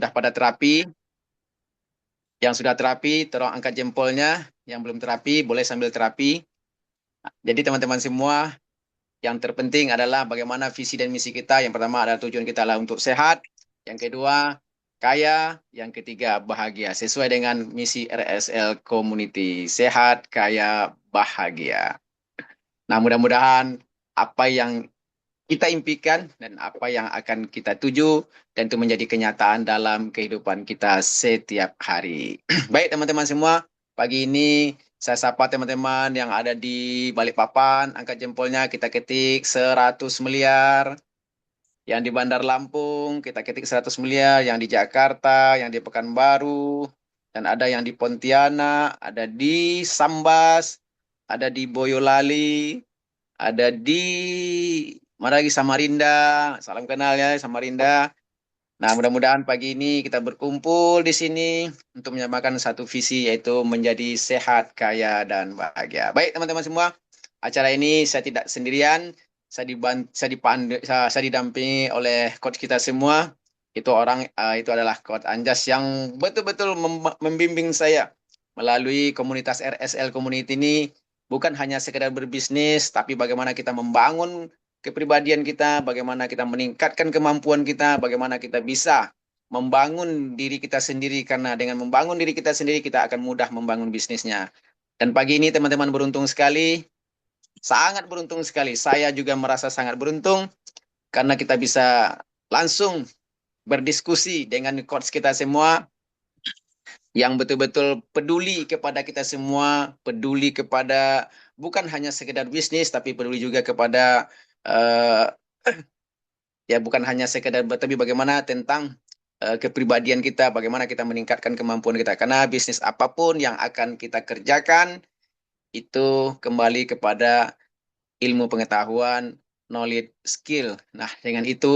sudah pada terapi. Yang sudah terapi, tolong angkat jempolnya. Yang belum terapi, boleh sambil terapi. Jadi teman-teman semua, yang terpenting adalah bagaimana visi dan misi kita. Yang pertama adalah tujuan kita adalah untuk sehat. Yang kedua, kaya. Yang ketiga, bahagia. Sesuai dengan misi RSL Community. Sehat, kaya, bahagia. Nah, mudah-mudahan apa yang kita impikan dan apa yang akan kita tuju dan itu menjadi kenyataan dalam kehidupan kita setiap hari. Baik teman-teman semua, pagi ini saya sapa teman-teman yang ada di Balikpapan, angkat jempolnya kita ketik 100 miliar. Yang di Bandar Lampung kita ketik 100 miliar, yang di Jakarta, yang di Pekanbaru, dan ada yang di Pontianak, ada di Sambas, ada di Boyolali, ada di mana lagi Samarinda. Salam kenal ya Samarinda. Nah, mudah-mudahan pagi ini kita berkumpul di sini untuk menyamakan satu visi yaitu menjadi sehat, kaya dan bahagia. Baik, teman-teman semua, acara ini saya tidak sendirian. Saya didampingi oleh coach kita semua. Itu adalah coach Anjas yang betul-betul membimbing saya melalui komunitas RSL Community ini bukan hanya sekedar berbisnis, tapi bagaimana kita membangun kepribadian kita, bagaimana kita meningkatkan kemampuan kita, bagaimana kita bisa membangun diri kita sendiri, karena dengan membangun diri kita sendiri, kita akan mudah membangun bisnisnya. Dan pagi ini teman-teman beruntung sekali, sangat beruntung sekali. Saya juga merasa sangat beruntung, karena kita bisa langsung berdiskusi dengan coach kita semua, yang betul-betul peduli kepada kita semua, peduli kepada bukan hanya sekedar bisnis, tapi peduli juga kepada uh, ya bukan hanya sekedar tapi bagaimana tentang kepribadian kita, bagaimana kita meningkatkan kemampuan kita. Karena bisnis apapun yang akan kita kerjakan itu kembali kepada ilmu pengetahuan, knowledge, skill. Nah, dengan itu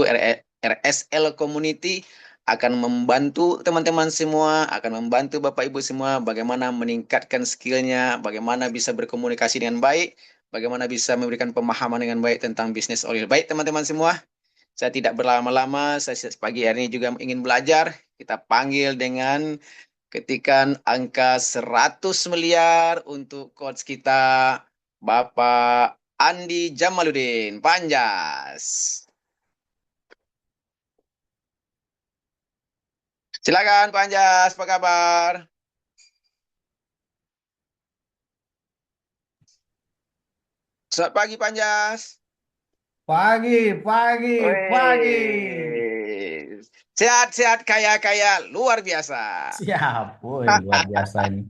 RSL Community akan membantu teman-teman semua, akan membantu Bapak Ibu semua bagaimana meningkatkan skillnya, bagaimana bisa berkomunikasi dengan baik, bagaimana bisa memberikan pemahaman dengan baik tentang bisnis oil. Baik teman-teman semua, saya tidak berlama-lama, saya pagi hari ini juga ingin belajar. Kita panggil dengan ketikan angka 100 miliar untuk coach kita, Bapak Andi Jamaludin, Panjas. Silakan Panjas, apa kabar? Selamat pagi Panjas. Pagi, pagi, pagi. Wih. Sehat-sehat kaya-kaya luar biasa. Siap, woi luar biasa ini.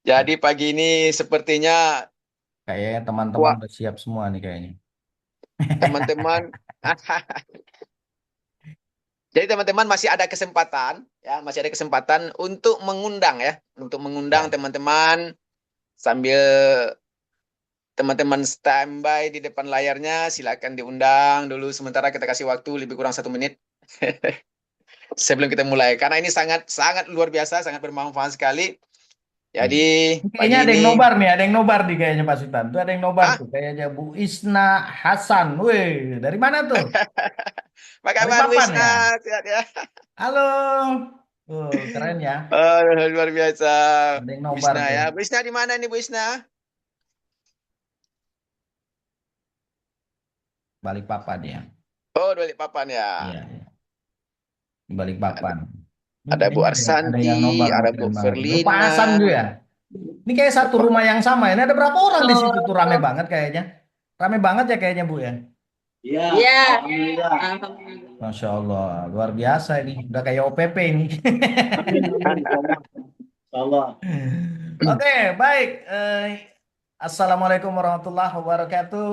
Jadi pagi ini sepertinya Kayaknya teman-teman kuat udah siap semua nih kayaknya. teman-teman. Jadi teman-teman masih ada kesempatan ya, masih ada kesempatan untuk mengundang ya, untuk mengundang Ya. teman-teman sambil teman-teman standby di depan layarnya, silakan diundang dulu sementara kita kasih waktu lebih kurang 1 menit sebelum kita mulai. Karena ini sangat sangat luar biasa, sangat bermanfaat sekali. Iya. Jadi Ini kayaknya pagi ada yang ini, nobar nih, ada yang nobar nih kayaknya Pak Sultan. Tuh ada yang nobar ah, tuh, kayaknya Bu Isna Hasan. Wih, dari mana tuh? apa Dari kabar Papan Wisna? ya? Sehat ya? Halo. Keren ya. Oh, luar biasa. Ada yang Bu nobar Isna tuh. ya. Bu Isna di mana nih Bu Isna? Balik Papan ya. Oh, di Balikpapan ya. Iya, iya. Di Balik Ada, Papan. Ini ada Bu kayaknya ada yang Arsanti, nobar nih, ada Bu keren banget. Ini Pak Verlina. Hasan juga ya. Ini kayak satu Bapak. rumah yang sama. Ini ada berapa orang di situ tuh rame banget kayaknya. Rame banget ya kayaknya Bu ya. Iya, iya, alhamdulillah. Alhamdulillah. Masya Allah, luar biasa ini. Udah kayak OPP ini. Amin, amin, insyaallah. Insyaallah. Oke, baik. Assalamualaikum warahmatullahi wabarakatuh.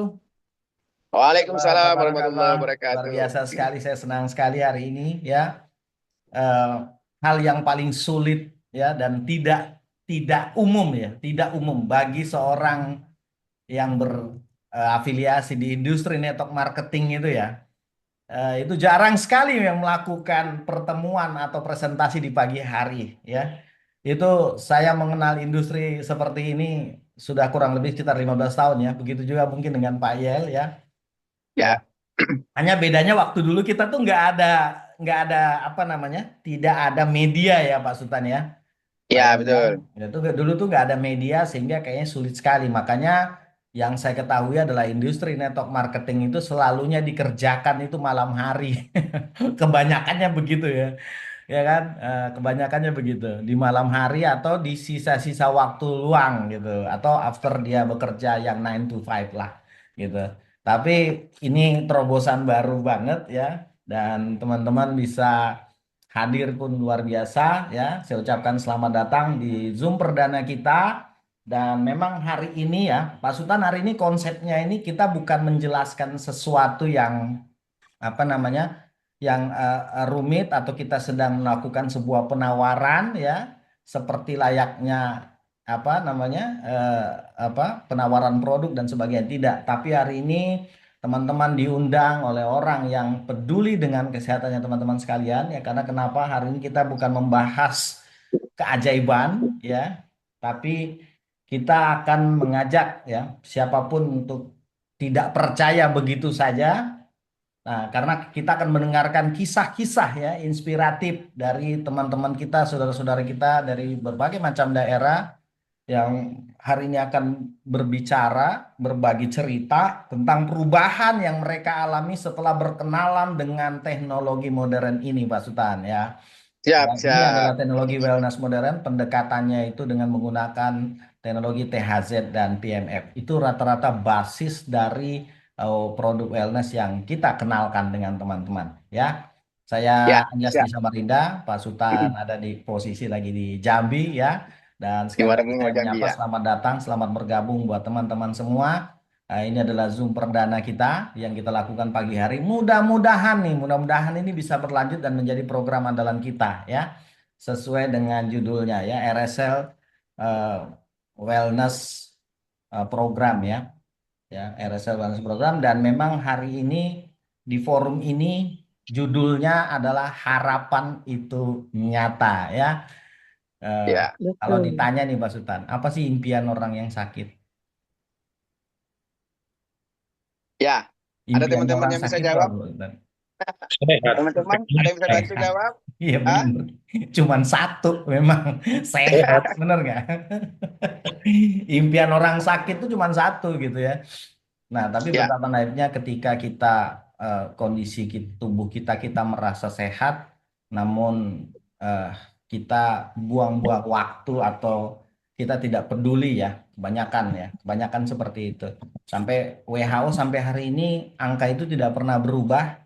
Waalaikumsalam Kabar warahmatullahi kabar. Luar wabarakatuh. biasa sekali. Saya senang sekali hari ini ya. Eh, Hal yang paling sulit ya dan tidak umum ya, tidak umum bagi seorang yang berafiliasi di industri network marketing itu ya. Itu jarang sekali yang melakukan pertemuan atau presentasi di pagi hari ya. Itu saya mengenal industri seperti ini sudah kurang lebih sekitar 15 tahun ya. Begitu juga mungkin dengan Pak Yel ya. Ya, Ya, hanya bedanya waktu dulu kita tuh nggak ada nggak ada apa namanya, tidak ada media ya Pak Sultan ya. Ya, Saya bilang, betul. itu dulu tuh nggak ada media sehingga kayaknya sulit sekali. Makanya yang saya ketahui adalah industri network marketing itu selalunya dikerjakan itu malam hari. Kebanyakannya begitu ya. Ya kan, kebanyakannya begitu di malam hari atau di sisa-sisa waktu luang gitu, atau after dia bekerja yang 9 to 5 lah gitu. Tapi ini terobosan baru banget ya, dan teman-teman bisa hadir pun luar biasa ya. Saya ucapkan selamat datang di Zoom perdana kita. Dan memang hari ini ya Pak Sultan, hari ini konsepnya ini kita bukan menjelaskan sesuatu yang apa namanya, yang rumit, atau kita sedang melakukan sebuah penawaran ya seperti layaknya apa namanya, apa, penawaran produk dan sebagainya, tidak. Tapi hari ini teman-teman diundang oleh orang yang peduli dengan kesehatannya teman-teman sekalian ya. Karena kenapa hari ini kita bukan membahas keajaiban ya, tapi kita akan mengajak ya siapapun untuk tidak percaya begitu saja. Nah, karena kita akan mendengarkan kisah-kisah ya inspiratif dari teman-teman kita, saudara-saudara kita dari berbagai macam daerah yang hari ini akan berbicara, berbagi cerita tentang perubahan yang mereka alami setelah berkenalan dengan teknologi modern ini, Pak Sultan ya. Siap, Dan ini adalah siap. teknologi wellness modern, pendekatannya itu dengan menggunakan teknologi THZ dan PMF. Itu rata-rata basis dari produk wellness yang kita kenalkan dengan teman-teman. Ya, saya Ya, Anjas di siap. Samarinda, Pak Sultan ada di posisi lagi di Jambi ya. Dan sekali Gimana lagi Bung saya Jambi menyapa ya? selamat datang, selamat bergabung buat teman-teman semua. Ini adalah Zoom perdana kita yang kita lakukan pagi hari. Mudah-mudahan ini bisa berlanjut dan menjadi program andalan kita ya. Sesuai dengan judulnya ya, RSL eh, Wellness Program ya. Ya, RSL Wellness Program, dan memang hari ini di forum ini judulnya adalah harapan itu nyata ya. Eh, Ya, Kalau Betul. ditanya nih Pak Sultan, apa sih impian orang yang sakit? ya. Ada Impian teman-teman orang yang bisa sakit itu jawab? apa, Pak Sultan? Teman-teman, ada yang bisa bantu Sehat. jawab? Iya Hah? benar. Cuman satu memang sehat, bener nggak? Impian orang sakit itu cuman satu gitu ya. Nah, tapi Ya, betapa naifnya ketika kita kondisi tubuh kita merasa sehat, namun eh, kita buang-buang waktu atau kita tidak peduli ya, kebanyakan seperti itu. Sampai WHO sampai hari ini angka itu tidak pernah berubah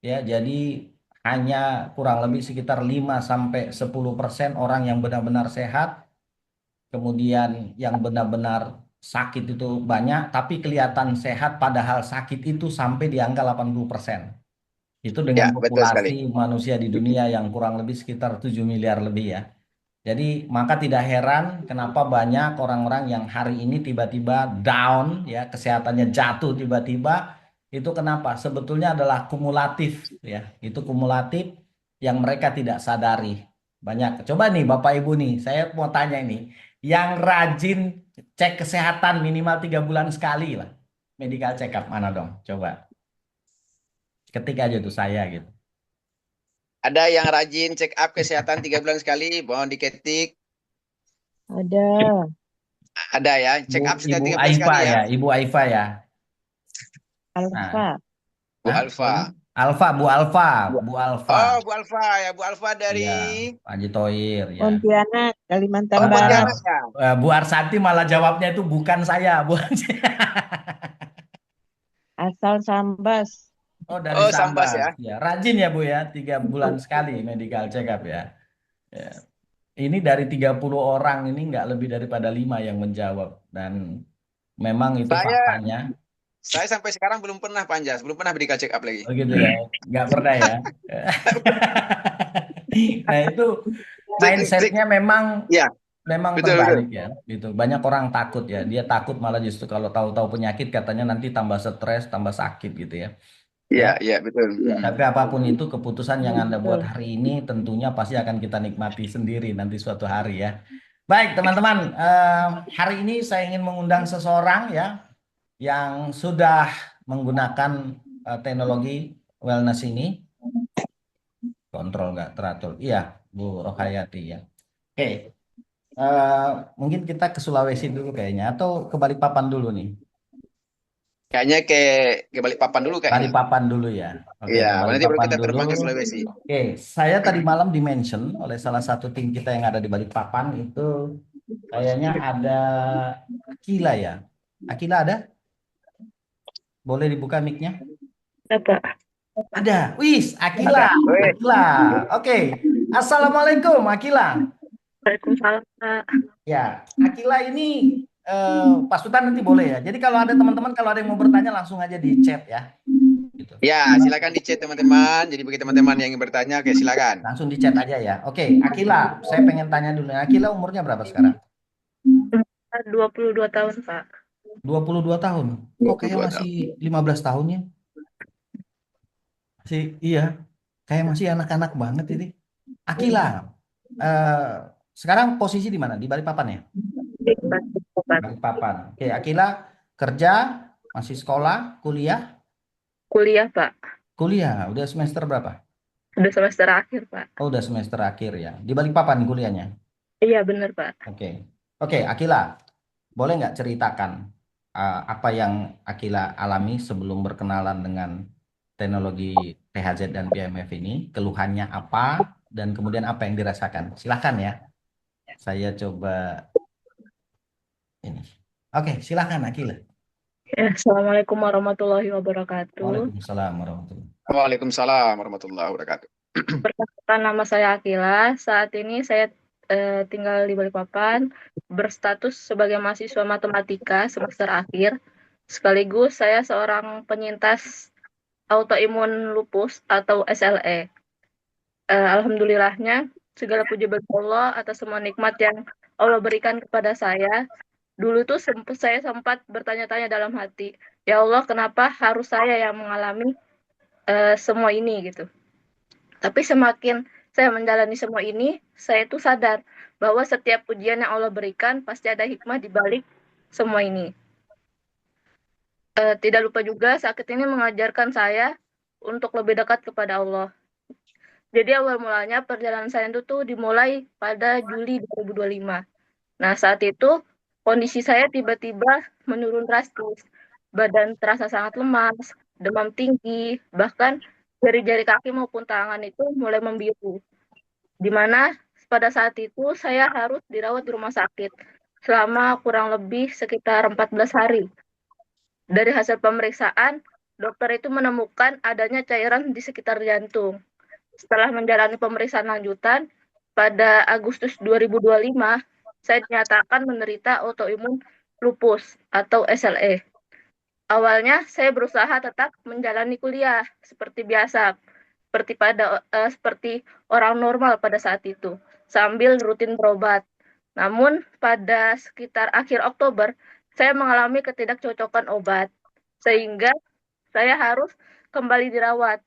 ya. Jadi hanya kurang lebih sekitar 5 sampai 10% orang yang benar-benar sehat, kemudian yang benar-benar sakit itu banyak, tapi kelihatan sehat padahal sakit itu sampai di angka 80%. Itu dengan ya, betul sekali. populasi manusia di dunia yang kurang lebih sekitar 7 miliar lebih ya. Jadi maka tidak heran kenapa banyak orang-orang yang hari ini tiba-tiba down ya, kesehatannya jatuh tiba-tiba. Itu kenapa? Sebetulnya adalah kumulatif ya. Itu kumulatif yang mereka tidak sadari. Banyak. Coba nih Bapak Ibu nih, saya mau tanya ini. Yang rajin cek kesehatan minimal 3 bulan sekali lah. Medical check up mana dong? Coba. Ketik aja tuh saya gitu. Ada yang rajin check up kesehatan 3 bulan sekali, mohon diketik. Ada. Ada ya, check up setiap Ibu 3 bulan Aifa sekali ya. ya, Ibu Aifa ya. Nah, Alfa. Bu hah? Alfa. Alfa, Bu Alfa, Bu- Bu Alfa. Oh, Bu Alfa ya, Bu Alfa dari Iya, Pak Haji Tohir ya. Pontianak, Kalimantan Oh, Barat. Pontianak ya. Bu Arsanti malah jawabnya itu bukan saya, Bu. Asal Sambas. Oh, dari Oh, Sambas Sambas. ya. Ya, rajin ya Bu ya, 3 bulan sekali medical check up ya. Ya. Ini dari 30 orang ini nggak lebih daripada 5 yang menjawab. Dan memang itu Saya faktanya. saya sampai sekarang belum pernah Panjas, belum pernah medical check up lagi. Oh gitu ya, nggak pernah ya. Nah itu Cek, cek. mindsetnya memang Ya, memang betul betul. terbalik ya, gitu. Banyak orang takut ya. Dia takut malah justru kalau tahu-tahu penyakit katanya nanti tambah stres, tambah sakit gitu ya. Ya, Iya, iya betul. tapi apapun itu keputusan yang Anda buat Betul. hari ini tentunya pasti akan kita nikmati sendiri nanti suatu hari ya. Baik, teman-teman, hari ini saya ingin mengundang seseorang ya yang sudah menggunakan teknologi wellness ini kontrol nggak teratur. Iya, Bu Rohayati ya. Oke, mungkin kita ke Sulawesi dulu kayaknya, atau ke Balikpapan dulu nih. Kayaknya ke Balikpapan dulu kayaknya. Balikpapan dulu ya. Oke, Iya, ke nanti baru Balikpapan kita dulu. terbang ke Sulawesi. Oke, saya tadi malam di-mention oleh salah satu tim kita yang ada di Balikpapan itu kayaknya ada Akila ya. Akila ada? Boleh dibuka mic-nya? Apa? Ada. Wis, Akila. Weh, Akila. Oke. Assalamualaikum, Akila. Waalaikumsalam, Pak. Ya, Akila ini Pak Sultan nanti boleh ya. Jadi kalau ada teman-teman kalau ada yang mau bertanya langsung aja di chat ya. Gitu. ya silakan di chat teman-teman. Jadi bagi teman-teman yang ingin bertanya, oke silakan. Langsung di chat aja ya. Oke, Akila, saya pengen tanya dulu. Akila umurnya berapa sekarang? 22 tahun, Pak. 22 tahun. Kok kayak 22 masih 15 tahun ya? Iya, kayak masih anak-anak banget ini. Akila, sekarang posisi di mana? Di Balikpapan ya? Pak. Balikpapan. Oke, Akila kerja, masih sekolah, kuliah? Kuliah, Pak. Kuliah, udah semester berapa? Udah semester akhir, Pak. Oh, udah semester akhir ya. Di Balikpapan kuliahnya? Iya, bener, Pak. Oke. Oke, Akila, boleh nggak ceritakan apa yang Akila alami sebelum berkenalan dengan teknologi THZ dan PMF ini? Keluhannya apa? Dan kemudian apa yang dirasakan? Silakan ya. Saya coba ini. Oke, silakan Akila. Ya, Assalamualaikum warahmatullahi wabarakatuh. Waalaikumsalam warahmatullahi wabarakatuh. Waalaikumsalam warahmatullahi wabarakatuh. Perkenalkan, nama saya Akila. Saat ini saya tinggal di Balikpapan, berstatus sebagai mahasiswa matematika semester akhir. Sekaligus saya seorang penyintas autoimun lupus atau SLE. Alhamdulillahnya, segala puji bagi Allah atas semua nikmat yang Allah berikan kepada saya. Dulu tuh saya sempat bertanya-tanya dalam hati, ya Allah, kenapa harus saya yang mengalami semua ini gitu. Tapi semakin saya menjalani semua ini, saya tuh sadar bahwa setiap ujian yang Allah berikan pasti ada hikmah di balik semua ini. Tidak lupa juga sakit ini mengajarkan saya untuk lebih dekat kepada Allah. Jadi awal mulanya perjalanan saya itu tuh dimulai pada Juli 2025. Nah, saat itu kondisi saya tiba-tiba menurun drastis. Badan terasa sangat lemas, demam tinggi, bahkan jari-jari kaki maupun tangan itu mulai membiru. Di mana pada saat itu saya harus dirawat di rumah sakit selama kurang lebih sekitar 14 hari. Dari hasil pemeriksaan, dokter itu menemukan adanya cairan di sekitar jantung. Setelah menjalani pemeriksaan lanjutan, pada Agustus 2025, saya dinyatakan menderita autoimun lupus atau SLE. Awalnya, saya berusaha tetap menjalani kuliah seperti biasa, seperti orang normal pada saat itu, sambil rutin berobat. Namun, pada sekitar akhir Oktober, saya mengalami ketidakcocokan obat, sehingga saya harus kembali dirawat.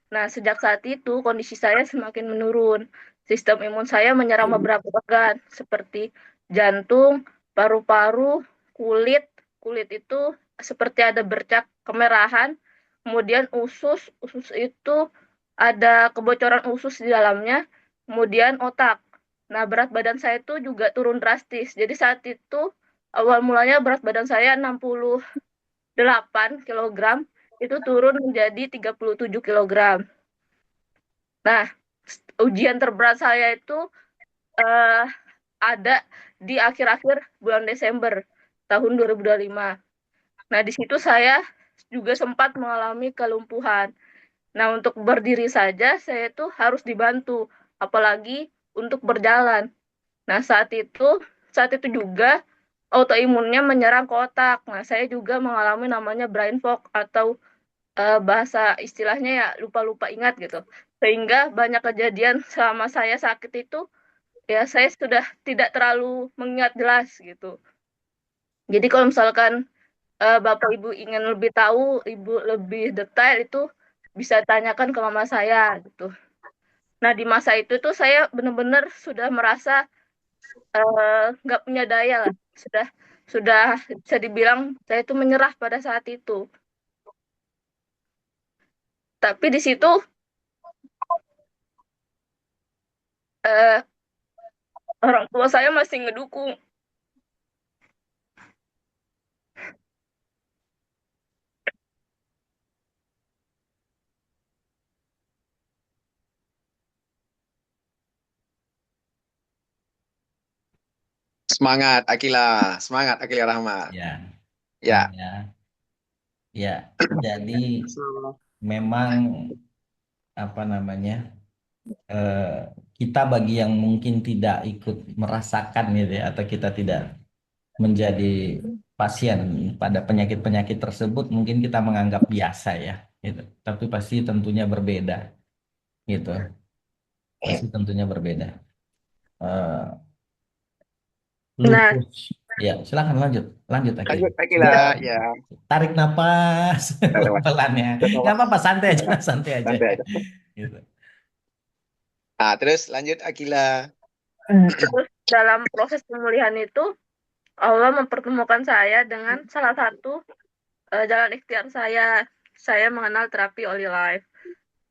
Nah, sejak saat itu kondisi saya semakin menurun. Sistem imun saya menyerang beberapa organ seperti jantung, paru-paru, kulit. Kulit itu seperti ada bercak kemerahan. Kemudian usus itu ada kebocoran usus di dalamnya. Kemudian otak. Nah, berat badan saya itu juga turun drastis. Jadi saat itu awal mulanya berat badan saya 68 kg, itu turun menjadi 37 kg. Nah, ujian terberat saya itu ada di akhir-akhir bulan Desember tahun 2025. Nah, di situ saya juga sempat mengalami kelumpuhan. Nah, untuk berdiri saja saya itu harus dibantu, apalagi untuk berjalan. Nah, saat itu juga autoimunnya menyerang ke otak. Nah, saya juga mengalami namanya brain fog atau bahasa istilahnya ya lupa-lupa ingat gitu. Sehingga banyak kejadian selama saya sakit itu ya saya sudah tidak terlalu mengingat jelas gitu. Jadi kalau misalkan Bapak Ibu ingin lebih tahu, Ibu lebih detail itu bisa tanyakan ke mama saya gitu. Nah, di masa itu tuh saya benar-benar sudah merasa nggak punya daya lah. Sudah bisa dibilang saya itu menyerah pada saat itu. Tapi di situ eh, orang tua saya masih ngedukung. Semangat Akila, semangat Akila Rahmat. Ya, Ya, ya, ya. Jadi memang apa namanya, kita bagi yang mungkin tidak ikut merasakan gitu ya, atau kita tidak menjadi pasien pada penyakit-penyakit tersebut, mungkin kita menganggap biasa ya, gitu. Tapi pasti tentunya berbeda, gitu. Pasti tentunya berbeda. Eh, Nah, Lupus, ya silahkan lanjut, lanjut Akil. lanjut Akila. Sedikit Ya, tarik napas pelan ya, nggak apa-apa, santai aja, santai aja, santai aja. gitu. Nah, terus lanjut Akila. terus dalam proses pemulihan itu Allah mempertemukan saya dengan salah satu jalan ikhtiar saya. Saya mengenal terapi Oli Life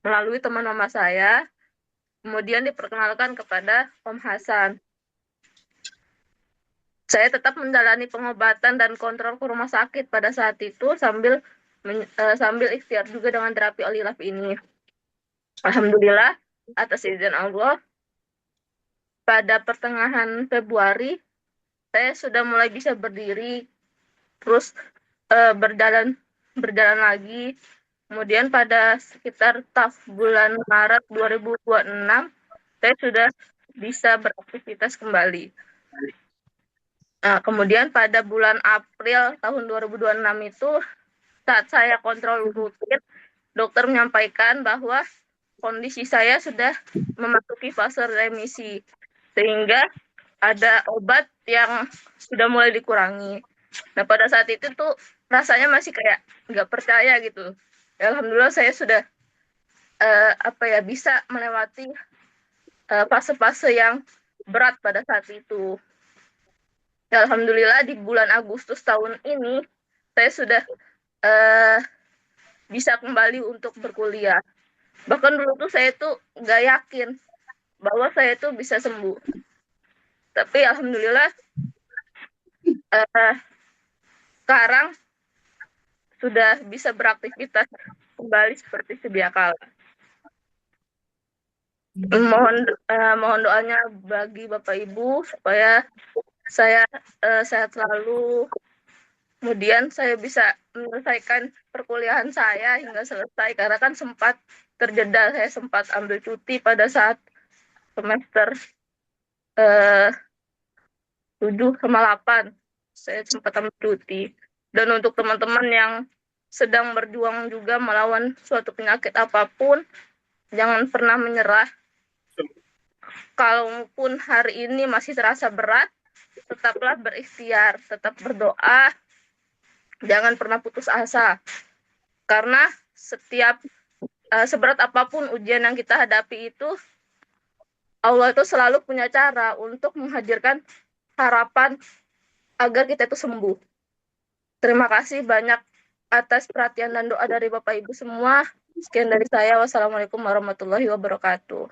melalui teman mama saya, kemudian diperkenalkan kepada Om Hasan. Saya tetap menjalani pengobatan dan kontrol ke rumah sakit pada saat itu sambil ikhtiar juga dengan terapi Oli Life ini. Alhamdulillah, atas izin Allah, pada pertengahan Februari saya sudah mulai bisa berdiri, terus berjalan lagi. Kemudian pada sekitar bulan Maret 2026 saya sudah bisa beraktivitas kembali. Nah, kemudian pada bulan April tahun 2026 itu saat saya kontrol rutin, dokter menyampaikan bahwa kondisi saya sudah memasuki fase remisi, sehingga ada obat yang sudah mulai dikurangi. Nah, pada saat itu tuh rasanya masih kayak nggak percaya gitu. Ya, alhamdulillah saya sudah bisa melewati fase-fase yang berat pada saat itu. Ya, alhamdulillah di bulan Agustus tahun ini saya sudah bisa kembali untuk berkuliah. Bahkan dulu tuh saya tuh nggak yakin bahwa saya tuh bisa sembuh. Tapi alhamdulillah sekarang sudah bisa beraktivitas kembali seperti sedia kala. Mohon doanya bagi Bapak Ibu supaya saya sehat selalu. Kemudian saya bisa menyelesaikan perkuliahan saya hingga selesai karena kan sempat terjeda, saya sempat ambil cuti pada saat semester 7 sama 8. Saya sempat ambil cuti. Dan untuk teman-teman yang sedang berjuang juga melawan suatu penyakit apapun, jangan pernah menyerah. Kalaupun hari ini masih terasa berat, tetaplah berikhtiar, tetap berdoa, jangan pernah putus asa. Karena setiap seberat apapun ujian yang kita hadapi itu, Allah itu selalu punya cara untuk menghadirkan harapan agar kita itu sembuh. Terima kasih banyak atas perhatian dan doa dari Bapak Ibu semua. Sekian dari saya. Wassalamualaikum warahmatullahi wabarakatuh.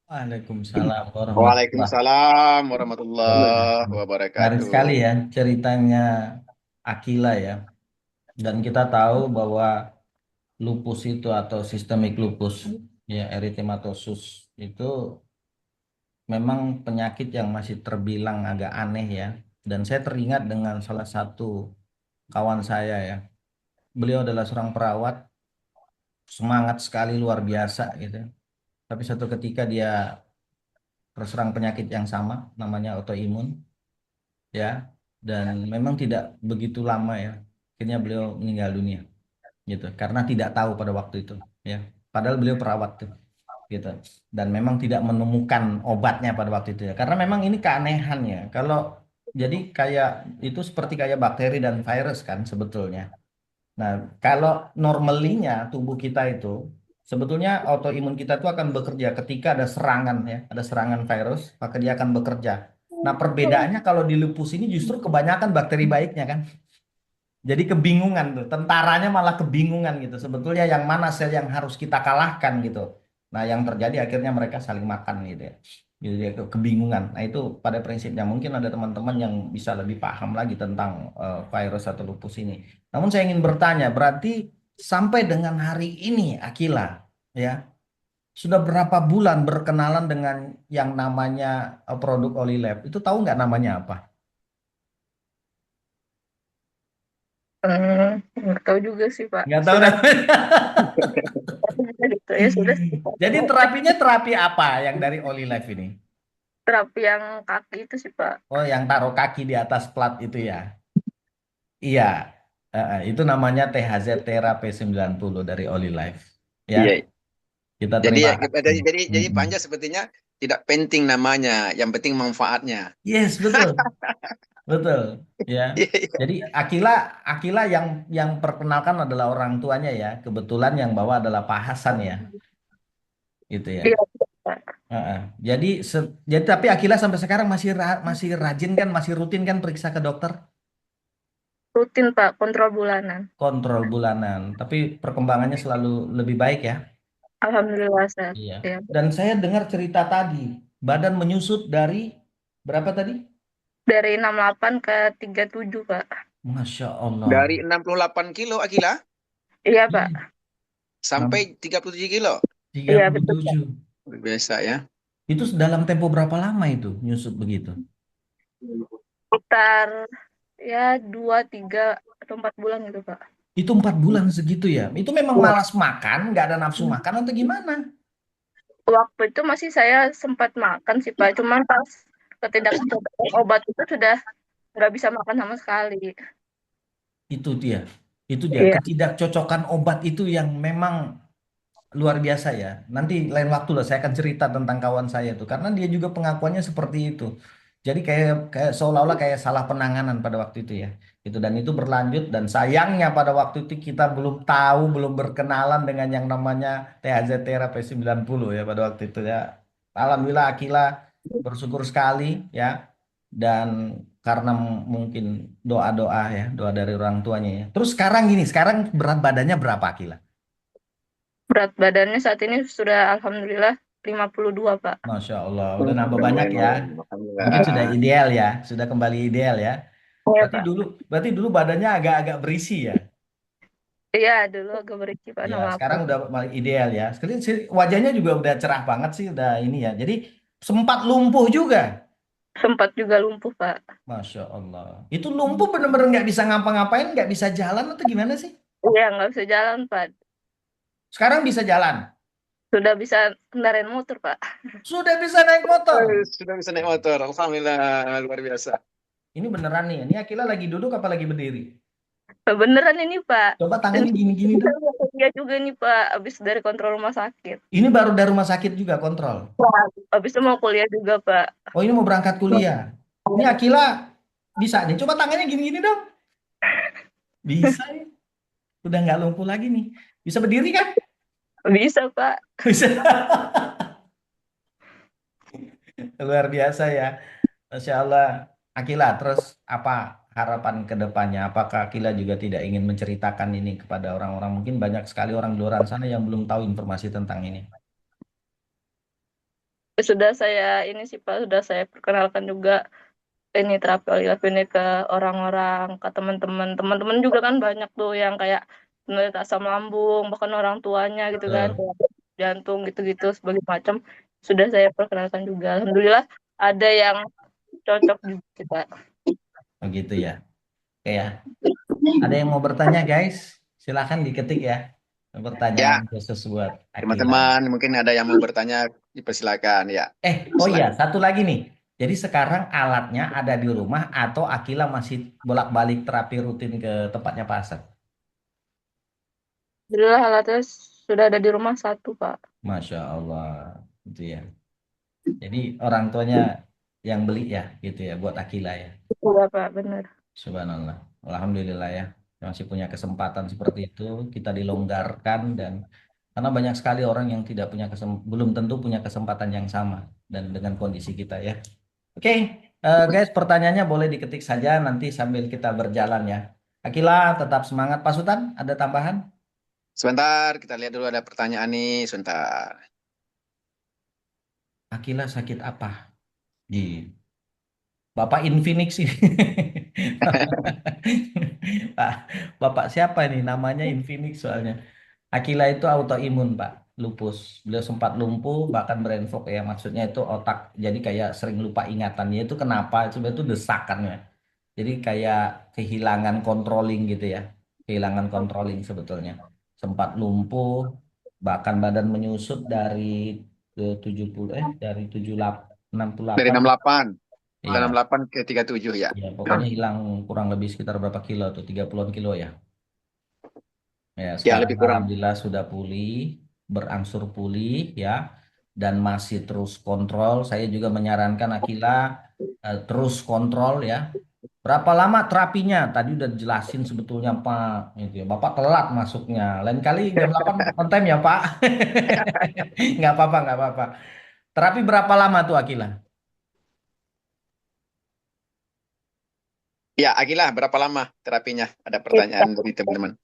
Waalaikumsalam warahmatullahi Waalaikumsalam warahmatullahi Menarik wabarakatuh. sekali ya ceritanya Akila ya. Dan kita tahu bahwa lupus itu atau sistemik lupus ya, erythematosus itu memang penyakit yang masih terbilang agak aneh ya. Dan saya teringat dengan salah satu kawan saya ya. Beliau adalah seorang perawat, semangat sekali, luar biasa gitu. Tapi satu ketika dia terserang penyakit yang sama, namanya autoimun ya. Dan memang tidak begitu lama ya, akhirnya beliau meninggal dunia gitu. Karena tidak tahu pada waktu itu ya. Padahal beliau perawat tuh gitu, dan memang tidak menemukan obatnya pada waktu itu ya, karena memang ini keanehannya. Kalau jadi kayak itu seperti kayak bakteri dan virus kan sebetulnya. Nah, kalau normalinya tubuh kita itu sebetulnya autoimun kita itu akan bekerja ketika ada serangan ya, ada serangan virus, maka dia akan bekerja. Nah, perbedaannya kalau di lupus ini justru kebanyakan bakteri baiknya kan. Jadi kebingungan tuh, tentaranya malah kebingungan gitu. Sebetulnya yang mana sel yang harus kita kalahkan gitu. Nah, yang terjadi akhirnya mereka saling makan gitu ya. gitu ya, kebingungan. Nah itu pada prinsipnya mungkin ada teman-teman yang bisa lebih paham lagi tentang virus atau lupus ini. Namun saya ingin bertanya, berarti sampai dengan hari ini Akila, ya, sudah berapa bulan berkenalan dengan yang namanya produk Olilab? Itu tahu nggak namanya apa? Nggak tahu juga sih Pak. Nggak tahu Sudah namanya. gitu ya sudah sih, Pak. Jadi terapinya terapi apa yang dari Olilab ini? Terapi yang kaki itu sih Pak. Oh, yang taruh kaki di atas plat itu ya? Iya, itu namanya THZ Therapy 90 dari Olilife. Ya, Iya. kita Jadi terima ya, kasih. jadi Mm-mm. Pak Anjas sepertinya tidak penting namanya, yang penting manfaatnya. Yes, betul, betul. Ya, Iya, iya. jadi Akila yang perkenalkan adalah orang tuanya ya. Kebetulan yang bawa adalah Pak Hasan ya, gitu ya. Iya Pak. Heeh. Jadi tapi Akila sampai sekarang masih rajin kan, masih rutin kan periksa ke dokter, Rutin Pak, kontrol bulanan. kontrol bulanan. Tapi perkembangannya selalu lebih baik ya. Alhamdulillah sehat. Iya. Ya. Dan saya dengar cerita tadi, badan menyusut dari berapa tadi? Dari 68 ke 37 Pak. Masya Allah. Dari 68 kilo Akila Iya Pak. Iya. sampai 37 kilo. Iya betul Pak. 37. Luar biasa ya. Itu dalam tempo berapa lama itu nyusut begitu? Sekitar ya 2, 3 atau 4 bulan gitu Pak. Itu 4 bulan segitu ya. Itu memang Iya. malas makan, nggak ada nafsu makan atau gimana? Waktu itu masih saya sempat makan sih Pak, cuman pas ketidakcocokan obat itu sudah nggak bisa makan sama sekali. Itu dia. Itu dia. Iya. Ketidakcocokan obat itu yang memang luar biasa ya. Nanti lain waktu lah saya akan cerita tentang kawan saya tuh karena dia juga pengakuannya seperti itu. Jadi kayak seolah-olah kayak salah penanganan pada waktu itu ya. Itu dan itu berlanjut dan sayangnya pada waktu itu kita belum tahu, belum berkenalan dengan yang namanya THZ Therapy 90 ya pada waktu itu ya. Alhamdulillah Akila bersyukur sekali ya dan karena mungkin doa-doa ya, doa dari orang tuanya ya. Terus sekarang gini, sekarang berat badannya berapa Akila? Berat badannya saat ini sudah alhamdulillah 52 Pak. Masya Allah, udah nambah Udah banyak mulai ya. nurun. Mungkin sudah Alhamdulillah. ideal ya, sudah kembali ideal ya. Iya Berarti Pak. dulu, berarti dulu badannya agak-agak berisi ya. Iya dulu agak berisi Pak Ya, nama sekarang apa. udah mulai ideal ya. Sekali wajahnya juga udah cerah banget sih, udah ini ya. Jadi sempat lumpuh juga. Sempat juga lumpuh Pak. Masya Allah. Itu lumpuh bener-bener nggak bisa ngapa-ngapain, nggak bisa jalan atau gimana sih? Iya nggak bisa jalan Pak. Sekarang bisa jalan. Sudah bisa kendaraan motor Pak. Sudah bisa naik motor. Sudah bisa naik motor. Alhamdulillah, luar biasa. Ini beneran nih. Ini Akila lagi duduk apa lagi berdiri? Beneran ini Pak. Coba tangannya gini-gini Kita dong. udah kerja juga nih Pak. Abis dari kontrol rumah sakit. Ini baru dari rumah sakit juga kontrol. Abis itu mau kuliah juga Pak. Oh ini mau berangkat kuliah. Ini Akila bisa nih. Coba tangannya gini-gini dong. Bisa ya. Udah nggak lumpuh lagi nih. Bisa berdiri kan? Bisa Pak. Bisa. Luar biasa ya. Masya Allah. Akila, terus apa harapan ke depannya? Apakah Akila juga tidak ingin menceritakan ini kepada orang-orang? Mungkin banyak sekali orang di luar sana yang belum tahu informasi tentang ini. Sudah saya ini sih Pak. Sudah saya perkenalkan juga ini terapi Olilaf ini ke orang-orang, ke teman-teman. Teman-teman juga kan banyak tuh yang kayak menderita asam lambung, bahkan orang tuanya gitu kan, Betul. kayak jantung gitu-gitu sebagai macam. Sudah saya perkenalkan juga. Alhamdulillah ada yang cocok juga kita. Begitu ya. Oke ya. Ada yang mau bertanya guys? Silahkan diketik ya. Pertanyaan Ya, khusus buat Akila. teman-teman, mungkin ada yang mau bertanya, dipersilakan ya. Oh iya, Silakan. satu lagi nih. Jadi sekarang alatnya ada di rumah atau Akila masih bolak-balik terapi rutin ke tempatnya Pak Asep? Alhamdulillah alatnya sudah ada di rumah satu Pak. Masya Allah, gitu ya. Jadi orang tuanya yang beli ya, gitu ya, buat Akila ya. Iya Pak, benar. Subhanallah. Alhamdulillah ya. Masih punya kesempatan seperti itu, kita dilonggarkan dan karena banyak sekali orang yang tidak punya belum tentu punya kesempatan yang sama dan dengan kondisi kita ya. Oke, guys, pertanyaannya boleh diketik saja nanti sambil kita berjalan ya. Akila tetap semangat. Pak Sultan, ada tambahan? Sebentar, kita lihat dulu ada pertanyaan nih, sebentar. Akila sakit apa? Di Bapak Infinix ini. Pak, Bapak siapa ini? Namanya Infinix soalnya. Akila itu autoimun, Pak. Lupus. Beliau sempat lumpuh, bahkan brain fog ya. Maksudnya itu otak, jadi kayak sering lupa ingatannya. Itu kenapa? Itu sebenarnya itu desakannya. Jadi kayak kehilangan controlling gitu ya. Kehilangan controlling sebetulnya. Sempat lumpuh, bahkan badan menyusut dari 70, dari 78, Dari 68. 68 ke Iya, 68 ke 37 ya. ya pokoknya hilang kurang lebih sekitar berapa kilo tuh? 30-an kilo ya. Ya, Ya sekarang lebih kurang. alhamdulillah sudah pulih, berangsur pulih ya, dan masih terus kontrol. Saya juga menyarankan Akila terus kontrol ya. Berapa lama terapinya? Tadi udah jelasin sebetulnya Pak. Gitu ya. Bapak telat masuknya. Lain kali jam 8 on time ya Pak. Nggak apa-apa, nggak apa-apa. Terapi berapa lama tuh Akila? Ya, Agila, berapa lama terapinya? Ada Kita pertanyaan dari teman-teman.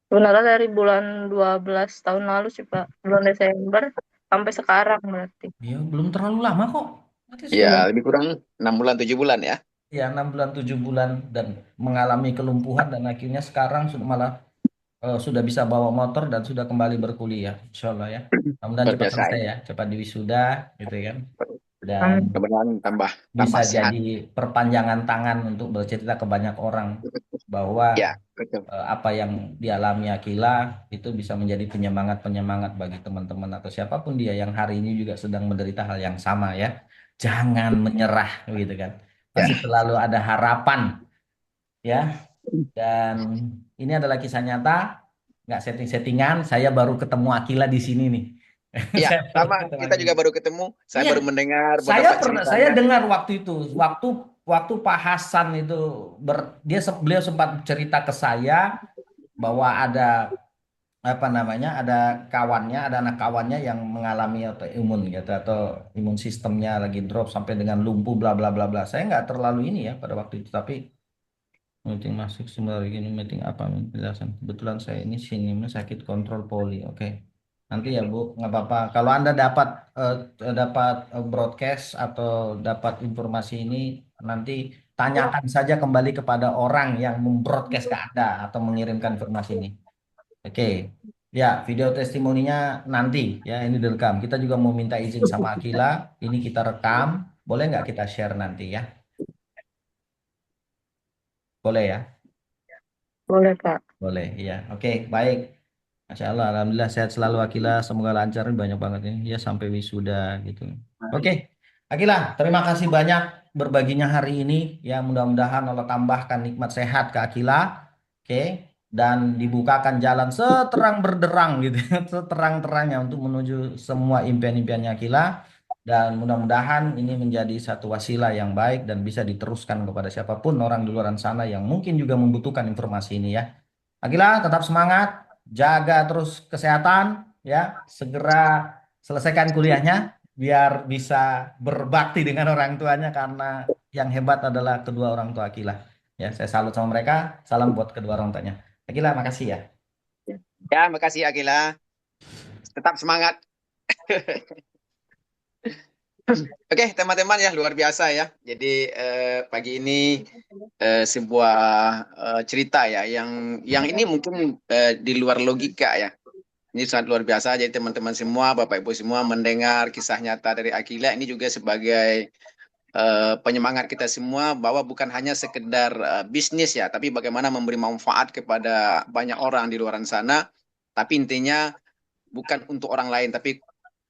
sebenarnya dari bulan 12 tahun lalu sih Pak, bulan Desember sampai sekarang berarti. Ya, belum terlalu lama kok. Berarti Ya, sudah lebih kurang 6 bulan, 7 bulan ya. ya 6 bulan 7 bulan dan mengalami kelumpuhan dan akhirnya sekarang sudah malah sudah bisa bawa motor dan sudah kembali berkuliah, insya Allah ya. Mudah-mudahan Luar cepat biasa selesai ya. ya, cepat diwisuda gitu kan. Dan Amin. Kemudian tambah bisa tambah sehat. jadi perpanjangan tangan untuk bercerita ke banyak orang bahwa Ya, betul. apa yang dialami Akila itu bisa menjadi penyemangat-penyemangat bagi teman-teman atau siapapun dia yang hari ini juga sedang menderita hal yang sama ya. Jangan menyerah gitu kan. Ya. Pasti selalu ada harapan ya. Dan ini adalah kisah nyata, nggak setting-settingan. Saya baru ketemu Akila di sini nih. Ya, Saya baru sama ketemu kita Akila. juga baru ketemu. Saya Iya, baru mendengar saya beberapa pernah, saya ceritanya. dengar waktu itu, waktu waktu Pak Hasan itu beliau sempat cerita ke saya bahwa ada apa namanya, ada kawannya, ada anak kawannya yang mengalami autoimun gitu atau imun sistemnya lagi drop sampai dengan lumpuh bla bla bla bla. Saya nggak terlalu ini ya pada waktu itu, tapi meeting masuk sebentar gini meeting apa penjelasan. Kebetulan saya ini sini sakit kontrol poli. Oke. Nanti ya Bu, nggak apa-apa. Kalau Anda dapat broadcast atau dapat informasi ini, nanti tanyakan saja kembali kepada orang yang membroadcast ke Anda atau mengirimkan informasi ini. Oke. Ya, video testimoninya nanti ya ini direkam. Kita juga mau minta izin sama Akila, ini kita rekam. Boleh nggak kita share nanti ya? Boleh ya? Boleh Pak. Boleh, iya. Oke, baik. Masya Allah, Alhamdulillah sehat selalu Akila. Semoga lancar, banyak banget ini. Ya sampai wisuda gitu. Oke, Akila, terima kasih banyak berbaginya hari ini. Ya mudah-mudahan Allah tambahkan nikmat sehat ke Akila. Oke, dan dibukakan jalan seterang berderang gitu, seterang-terangnya untuk menuju semua impian-impiannya Akila. Dan mudah-mudahan ini menjadi satu wasilah yang baik dan bisa diteruskan kepada siapapun orang di luar sana yang mungkin juga membutuhkan informasi ini ya. Akila tetap semangat, jaga terus kesehatan ya, segera selesaikan kuliahnya biar bisa berbakti dengan orang tuanya karena yang hebat adalah kedua orang tua Akila. Ya, saya salut sama mereka. Salam buat kedua orang tuanya. Akila, makasih ya. Ya, makasih Agila. Tetap semangat. Oke, teman-teman ya luar biasa ya. Jadi pagi ini sebuah cerita ya yang ini mungkin di luar logika ya. Ini sangat luar biasa. Jadi teman-teman semua, Bapak Ibu semua mendengar kisah nyata dari Akila ini juga sebagai penyemangat kita semua bahwa bukan hanya sekedar bisnis ya, tapi bagaimana memberi manfaat kepada banyak orang di luar sana. Tapi intinya bukan untuk orang lain, tapi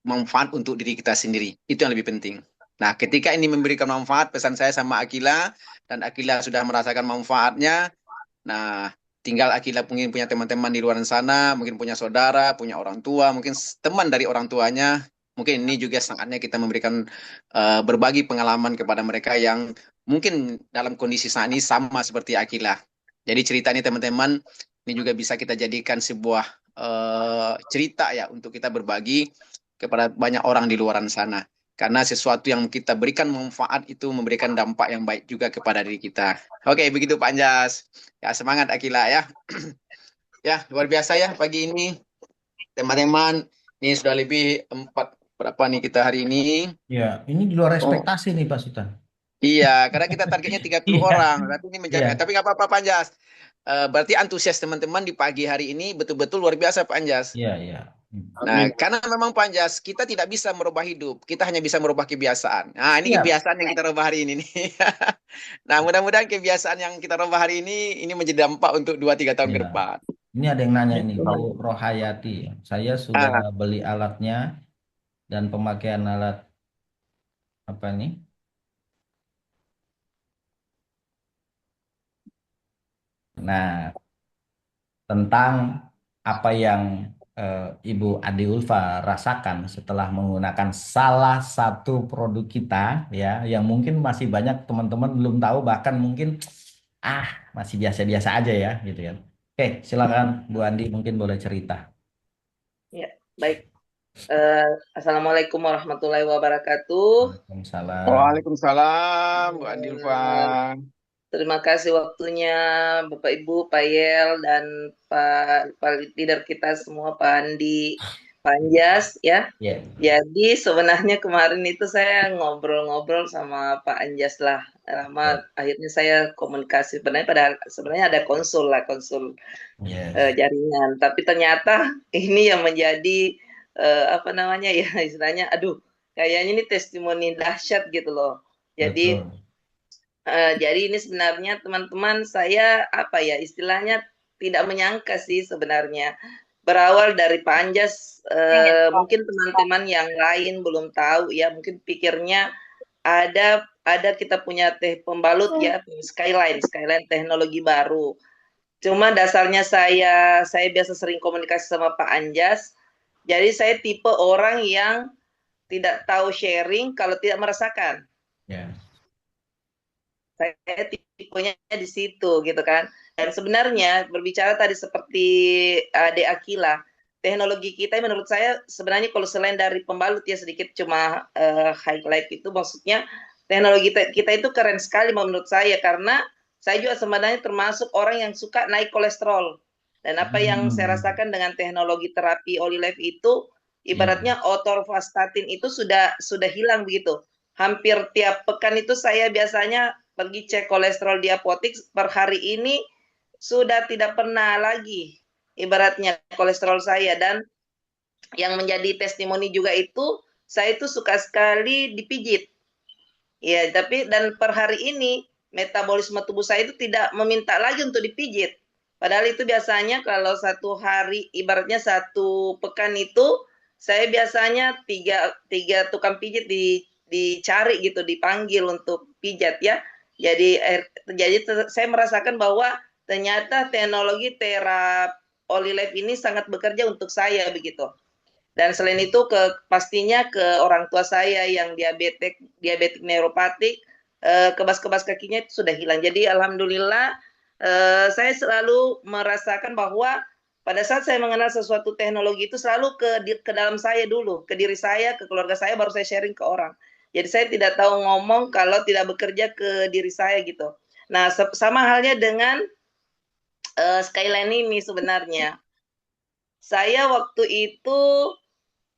manfaat untuk diri kita sendiri. Itu yang lebih penting. Nah, ketika ini memberikan manfaat, pesan saya sama Akila, dan Akila sudah merasakan manfaatnya, nah, tinggal Akila mungkin punya teman-teman di luar sana, mungkin punya saudara, punya orang tua, mungkin teman dari orang tuanya. Mungkin ini juga saatnya kita memberikan berbagi pengalaman kepada mereka yang mungkin dalam kondisi saat ini sama seperti Akila. Jadi cerita ini teman-teman, ini juga bisa kita jadikan sebuah cerita ya untuk kita berbagi kepada banyak orang di luar sana. Karena sesuatu yang kita berikan manfaat itu memberikan dampak yang baik juga kepada diri kita. Oke, begitu Pak Anjas. Ya, semangat Akila ya. Ya, luar biasa ya pagi ini. Teman-teman, ini sudah lebih Berapa nih kita hari ini? Ya, ini di luar Oh, ekspektasi nih Pak Sultan. iya, karena kita targetnya 30 Iya, orang. Berarti ini iya, menjaga. Tapi nggak apa-apa, Pak Anjas. Berarti antusias teman-teman di pagi hari ini betul-betul luar biasa, Pak Anjas. iya, iya. Nah, Amin. karena memang Pak Anjas, kita tidak bisa merubah hidup. Kita hanya bisa merubah kebiasaan. Nah, ini Siap. kebiasaan yang kita rubah hari ini nih. Nah, mudah-mudahan kebiasaan yang kita rubah hari ini menjadi dampak untuk 2-3 tahun ke Ya. depan. Ini ada yang nanya ini, Gitu. Bu Rohayati. Saya sudah Ah, beli alatnya dan pemakaian alat apa nih? Nah, tentang apa yang Ibu Adi Ulfa rasakan setelah menggunakan salah satu produk kita, ya, yang mungkin masih banyak teman-teman belum tahu, bahkan mungkin ah masih biasa-biasa aja ya, gitu kan. Oke, silakan Bu Andi, mungkin boleh cerita. Ya, baik. Assalamualaikum warahmatullahi wabarakatuh. Waalaikumsalam. Waalaikumsalam, Bu Andilfa. Terima kasih waktunya Bapak Ibu, Pak Yel, dan Pak leader kita semua, Pak Andi, Pak Anjas, ya. Ya, Jadi sebenarnya kemarin itu saya ngobrol-ngobrol sama Pak Anjas lah. Lama akhirnya saya komunikasi. Sebenarnya ada konsul yes. jaringan. Tapi ternyata ini yang menjadi apa namanya ya istilahnya, aduh, kayaknya ini testimoni dahsyat gitu loh. Jadi Betul. jadi ini sebenarnya teman-teman saya apa ya istilahnya tidak menyangka sih sebenarnya. Berawal dari Pak Anjas, mungkin teman-teman yang lain belum tahu ya, mungkin pikirnya ada kita punya teh pembalut ya, Skyline teknologi baru. Cuma dasarnya saya biasa sering komunikasi sama Pak Anjas. Jadi saya tipe orang yang tidak tahu sharing kalau tidak merasakan. Ya. Saya tipenya di situ gitu kan. Dan sebenarnya berbicara tadi seperti Ade Akila, teknologi kita menurut saya sebenarnya kalau selain dari pembalut ya sedikit cuma highlight itu maksudnya teknologi kita itu keren sekali menurut saya karena saya juga sebenarnya termasuk orang yang suka naik kolesterol. Dan apa yang saya rasakan dengan teknologi terapi Olilef itu ibaratnya otorvastatin itu sudah hilang begitu. Hampir tiap pekan itu saya biasanya pergi cek kolesterol di apotek per hari ini sudah tidak pernah lagi ibaratnya kolesterol saya dan yang menjadi testimoni juga itu saya itu suka sekali dipijit. Ya, tapi dan per hari ini metabolisme tubuh saya itu tidak meminta lagi untuk dipijit. Padahal itu biasanya kalau satu hari ibaratnya satu pekan itu saya biasanya tiga tukang pijit dicari gitu, dipanggil untuk pijat ya. Jadi saya merasakan bahwa ternyata teknologi terapi Olilef ini sangat bekerja untuk saya begitu. Dan selain itu pastinya ke orang tua saya yang diabetik neuropatik, kebas-kebas kakinya itu sudah hilang. Jadi alhamdulillah saya selalu merasakan bahwa pada saat saya mengenal sesuatu teknologi itu selalu ke dalam saya dulu, ke diri saya, ke keluarga saya, baru saya sharing ke orang. Jadi saya tidak tahu ngomong kalau tidak bekerja ke diri saya gitu. Nah, sama halnya dengan Skyline ini sebenarnya. Saya waktu itu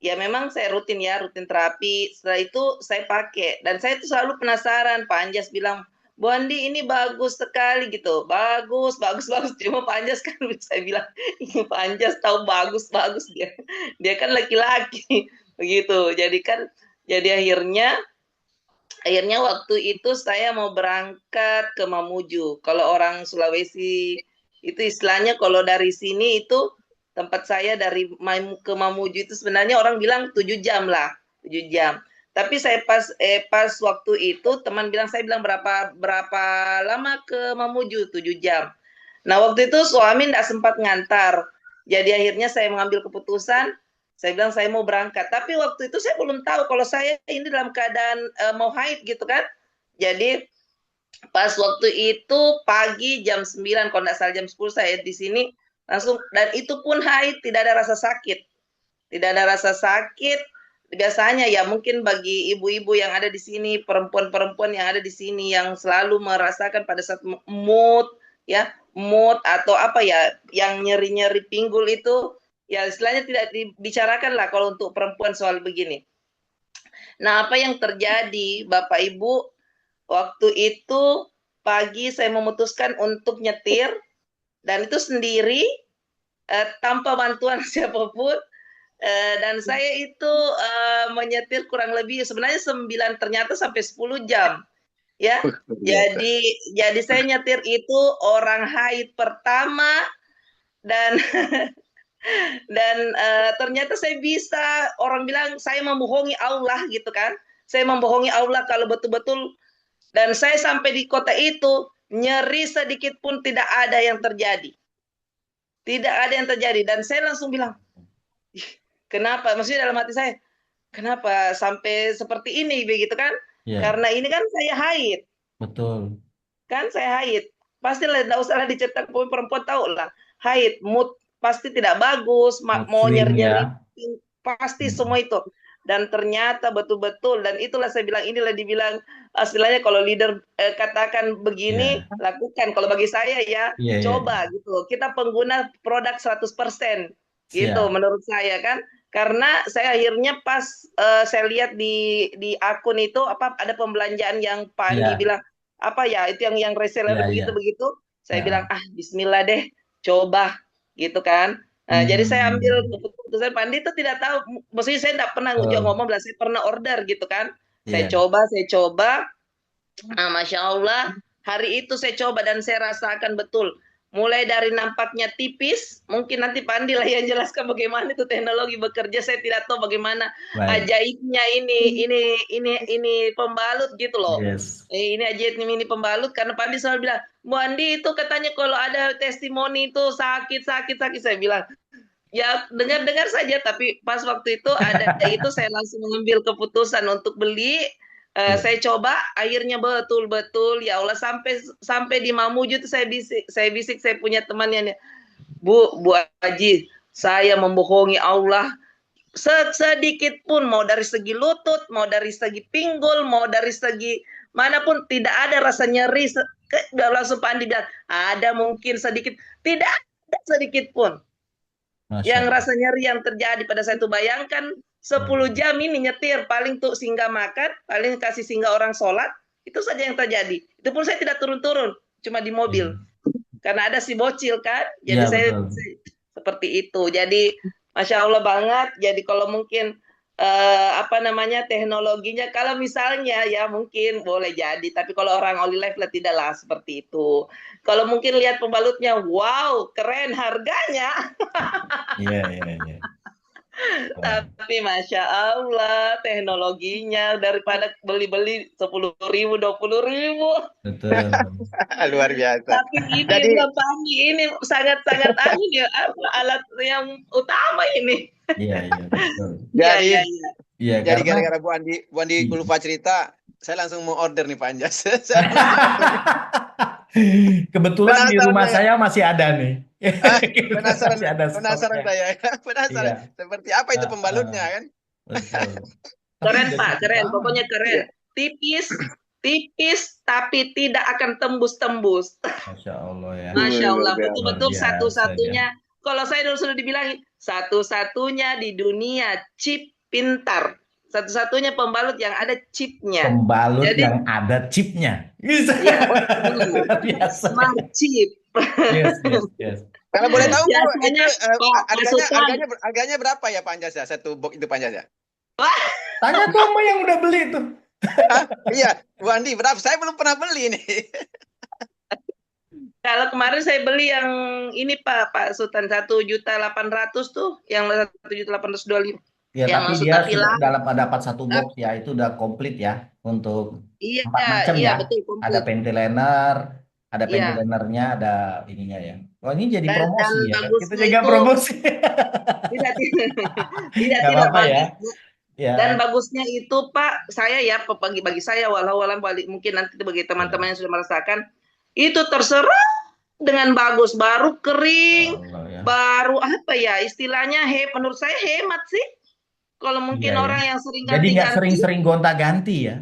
ya memang saya rutin terapi. Setelah itu saya pakai dan saya itu selalu penasaran. Pak Anjas bilang, Bu Andi ini bagus sekali gitu, bagus. Cuma Pak Anjas kan saya bilang, ini Pak Anjas tahu bagus dia kan laki-laki begitu. Jadi akhirnya waktu itu saya mau berangkat ke Mamuju. Kalau orang Sulawesi itu istilahnya kalau dari sini itu tempat saya dari ke Mamuju itu sebenarnya orang bilang 7 jam lah, 7 jam. Tapi saya pas waktu itu teman saya bilang berapa lama ke Mamuju? 7 jam. Nah, waktu itu suami tidak sempat ngantar. Jadi akhirnya saya mengambil keputusan, saya bilang saya mau berangkat. Tapi waktu itu saya belum tahu kalau saya ini dalam keadaan mau haid gitu kan. Jadi pas waktu itu pagi jam 9, kalau tidak salah jam 10 saya di sini langsung, dan itu pun haid, tidak ada rasa sakit. Tidak ada rasa sakit. Biasanya ya mungkin bagi ibu-ibu yang ada di sini, perempuan-perempuan yang ada di sini yang selalu merasakan pada saat mood atau apa ya, yang nyeri-nyeri pinggul itu, ya istilahnya tidak dibicarakan lah kalau untuk perempuan soal begini. Nah, apa yang terjadi, Bapak Ibu, waktu itu pagi saya memutuskan untuk nyetir, dan itu sendiri, tanpa bantuan siapapun, dan saya itu menyetir kurang lebih sebenarnya 9, ternyata sampai 10 jam. Ya, jadi saya nyetir itu orang haid pertama, dan ternyata saya bisa, orang bilang saya membohongi Allah gitu kan. Saya membohongi Allah kalau betul-betul, dan saya sampai di kota itu nyeri sedikit pun tidak ada yang terjadi. Tidak ada yang terjadi, dan saya langsung bilang, "Ih, kenapa?" Maksudnya dalam hati saya, kenapa sampai seperti ini begitu kan? Iya, Karena ini kan saya haid. betul. Kan saya haid, pastilah tidak usahlah dicetak perempuan tahu lah, haid mood pasti tidak bagus, Mood mau swing nyeri-nyeri ya. pasti semua itu. Dan ternyata betul-betul, dan itulah saya bilang, inilah dibilang istilahnya kalau leader katakan begini, Iya, lakukan. Kalau bagi saya ya, iya, iya. coba gitu. Kita pengguna produk 100% gitu Siap. menurut saya kan. Karena saya akhirnya pas saya lihat di akun itu apa ada pembelanjaan yang Pak Andi Iya, bilang apa ya, itu yang reseller iya, iya. begitu-begitu, saya bilang, Heeh. bismillah deh, coba, gitu kan. Nah, jadi saya ambil Hmm, keputusan, Pak Andi itu tidak tahu, maksudnya saya tidak pernah juga betul. ngomong, saya pernah order gitu kan. Saya Iya, coba, Masya Allah, hari itu saya coba dan saya rasakan betul. Mulai dari nampaknya tipis, mungkin nanti Pak Andi lah yang jelaskan bagaimana itu teknologi bekerja. Saya tidak tahu bagaimana baik. ajaibnya ini pembalut gitu loh. Yes. Ini ajaibnya ini pembalut, karena Pak Andi selalu bilang, Bu Andi itu katanya kalau ada testimoni itu sakit. Saya bilang, ya dengar-dengar saja, tapi pas waktu itu ada itu saya langsung mengambil keputusan untuk beli. Iya. Saya coba, akhirnya betul-betul ya Allah, sampai di Mamuju itu saya bisik saya punya temannya nih, Bu Haji, saya membohongi Allah sedikit pun, mau dari segi lutut, mau dari segi pinggul, mau dari segi manapun tidak ada rasa nyeri. Langsung Pak Andi bilang, ada mungkin sedikit, tidak ada sedikit pun yang rasa nyeri yang terjadi pada saya itu. Bayangkan 10 jam ini nyetir, paling tuh singgah makan, paling kasih singgah orang sholat, itu saja yang terjadi. Itu pun saya tidak turun-turun, cuma di mobil. Karena ada si bocil kan, jadi Iya, saya betul. seperti itu. Jadi Masya Allah banget. Jadi kalau mungkin teknologinya, kalau misalnya ya mungkin boleh jadi, tapi kalau orang Oli Life lah tidaklah seperti itu. Kalau mungkin lihat pembalutnya, wow, keren harganya. Iya. Tapi Masya Allah, teknologinya daripada beli-beli 10.000, 20.000. Betul. Luar biasa. Tapi Jadi ini sangat-sangat alat yang utama ini. Iya, betul. Jadi Iya, jadi karena gara-gara Bu Andi lupa cerita, saya langsung mau order nih Pak Anjas. kebetulan di Penasaran rumah saya. saya masih ada nih. Penasaran Masih ada penasaran stoknya. saya. Penasaran Iya. seperti apa itu pembalutnya kan? Betul. Keren Tapi Pak, jadi keren. lama. Pokoknya keren. Tipis tapi tidak akan tembus-tembus. Masya Allah ya. Masya Allah, Luar betul-betul biasa, satu-satunya. Kalau saya dulu sudah dibilang satu-satunya di dunia chip pintar. Satu-satunya pembalut yang ada chipnya. Pembalut Jadi, yang ada chipnya. Bisa. ya, Biasa. smart chip. Yes. Kalau boleh tahu Bu, Biasanya, itu Pak, harganya berapa ya Pak Anjas ya? Satu box itu Pak Anjas ya? Tanya tuh sama yang udah beli tuh. Iya, Bu Andi berapa? Saya belum pernah beli nih. kalau kemarin saya beli yang ini Pak Sultan 1.800.000 tuh, yang 1.825.000. Ya, yang tapi masuk dia tapilah. sudah dapat satu box ya, itu udah komplit ya untuk Iya, 4 macam iya, ya. betul, Ada komplit. ventilator, ada Iya. ventilatornya, ada ininya ya. Oh, ini jadi Dan promosi ya. Kita bagusnya jaga itu- promosi. Tidak, Nggak apa-apa ya. Ya. Dan bagusnya itu Pak, saya ya bagi saya, walau mungkin nanti bagi teman-teman yang sudah merasakan, itu terserah dengan bagus, baru kering, Allah ya. baru apa ya istilahnya, menurut saya hemat sih. Kalau mungkin Iya, orang ya. yang sering Jadi nggak ganti-ganti, sering-sering gonta-ganti ya.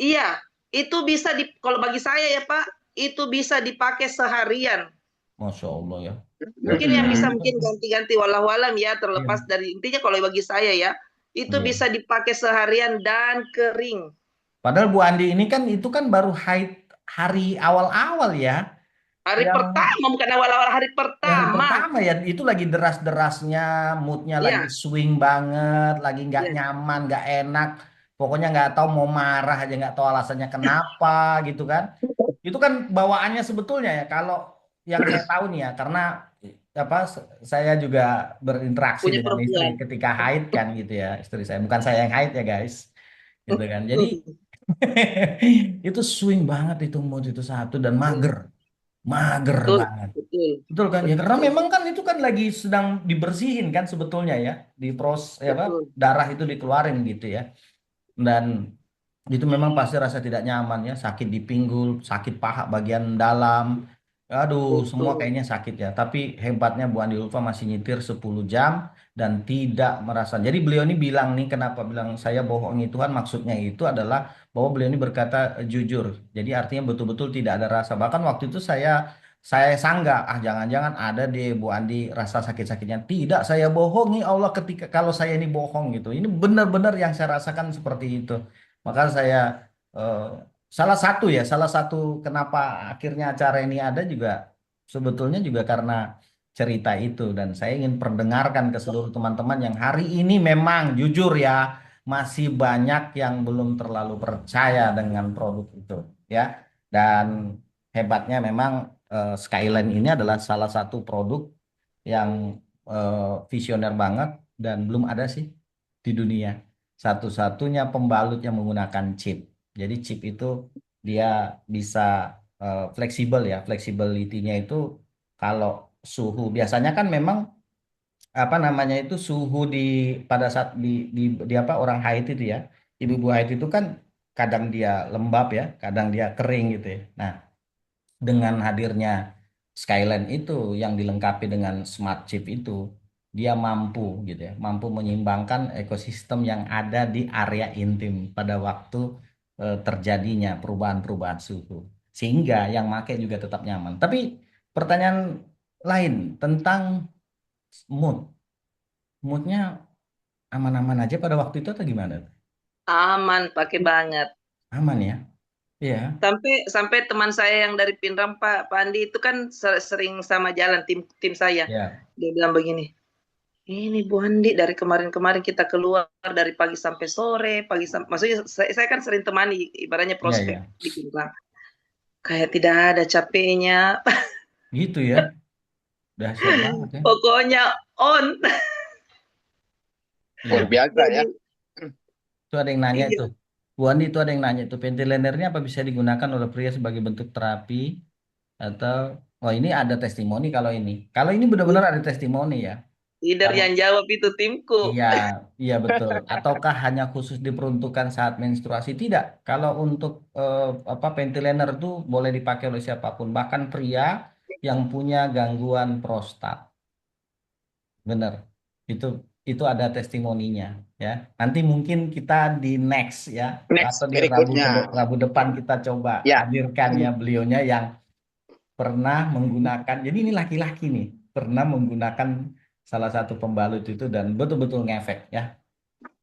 iya, itu bisa kalau bagi saya ya Pak, itu bisa dipakai seharian. Masya Allah ya. Mungkin yang bisa mungkin ganti-ganti walau-walam ya, terlepas dari intinya kalau bagi saya ya, Itu Iya. bisa dipakai seharian dan kering. Padahal Bu Andi ini kan itu kan baru haid hari awal-awal ya. Hari Yang pertama, bukan awal-awal hari hari pertama. pertama ya itu lagi deras-derasnya, moodnya lagi Iya, swing banget, lagi nggak iya. nyaman, nggak enak, pokoknya nggak tahu mau marah aja nggak tahu alasannya kenapa gitu kan. Itu kan bawaannya sebetulnya ya kalau yang saya tahu nih ya karena apa saya juga berinteraksi Punya dengan istri perempuan. ketika haid kan gitu ya istri saya bukan saya yang haid ya guys gitu kan. Jadi itu swing banget itu mood itu satu dan mager, mager Betul, banget. betul, Betul kan ya karena betul, memang kan itu kan lagi sedang dibersihin kan sebetulnya ya di ya apa betul. darah itu dikeluarin gitu ya dan itu memang pasti rasa tidak nyaman ya sakit di pinggul sakit paha bagian dalam aduh semua Betul. kayaknya sakit ya tapi hebatnya Bu Andi Ulfa masih nyetir 10 jam dan tidak merasa jadi beliau ini bilang nih kenapa bilang saya bohongi Tuhan maksudnya itu adalah bahwa beliau ini berkata jujur jadi artinya betul-betul tidak ada rasa bahkan waktu itu saya sanggah, ah jangan-jangan ada deh Bu Andi rasa sakit-sakitnya. Tidak, saya bohongi Allah ketika kalau saya ini bohong gitu. Ini benar-benar yang saya rasakan seperti itu. Maka saya eh, salah satu kenapa akhirnya acara ini ada juga sebetulnya juga karena cerita itu dan saya ingin perdengarkan ke seluruh teman-teman yang hari ini memang jujur ya masih banyak yang belum terlalu percaya dengan produk itu ya. Dan hebatnya memang Skyline ini adalah salah satu produk yang visioner banget dan belum ada sih di dunia. Satu-satunya pembalut yang menggunakan chip. Jadi chip itu dia bisa fleksibel ya. Flexibility-nya itu kalau suhu biasanya kan memang apa namanya itu suhu pada saat di apa orang haid itu ya. Ibu-ibu haid itu kan kadang dia lembab ya, kadang dia kering gitu ya. Nah, dengan hadirnya Skyline itu yang dilengkapi dengan smart chip itu, dia mampu gitu ya, mampu menyeimbangkan ekosistem yang ada di area intim pada waktu terjadinya perubahan-perubahan suhu. Sehingga yang make juga tetap nyaman. Tapi pertanyaan lain tentang mood. Moodnya aman-aman aja pada waktu itu atau gimana? Aman, pakai banget. Aman ya? Iya. Sampai teman saya yang dari Pinrang, Pak Andi itu kan sering sama jalan tim saya. Ya. Dia bilang begini, ini Bu Andi dari kemarin-kemarin kita keluar dari pagi sampai sore, maksudnya saya kan sering temani ibaratnya Iya, prospek iya. di Pinrang. Kayak tidak ada capeknya, Gitu ya. Dahsyat banget ya. pokoknya on. Luar Iya. biasa ya. Itu ada yang nanya Iya. itu. Bu Andi itu ada yang nanya itu ventilatornya apa bisa digunakan oleh pria sebagai bentuk terapi atau oh ini ada testimoni kalau ini. Kalau ini benar-benar ada testimoni ya. Leader Kalau yang jawab itu timku. iya, iya betul. Ataukah hanya khusus diperuntukkan saat menstruasi? Tidak. Kalau untuk apa ventilator itu boleh dipakai oleh siapapun, bahkan pria yang punya gangguan prostat. Bener. Itu itu ada testimoninya ya. Nanti mungkin kita di next ya Next atau di berikutnya. Rabu depan kita coba Ya. hadirkan ya beliaunya yang pernah menggunakan. Jadi ini laki-laki nih, pernah menggunakan salah satu pembalut itu dan betul-betul ngefek ya.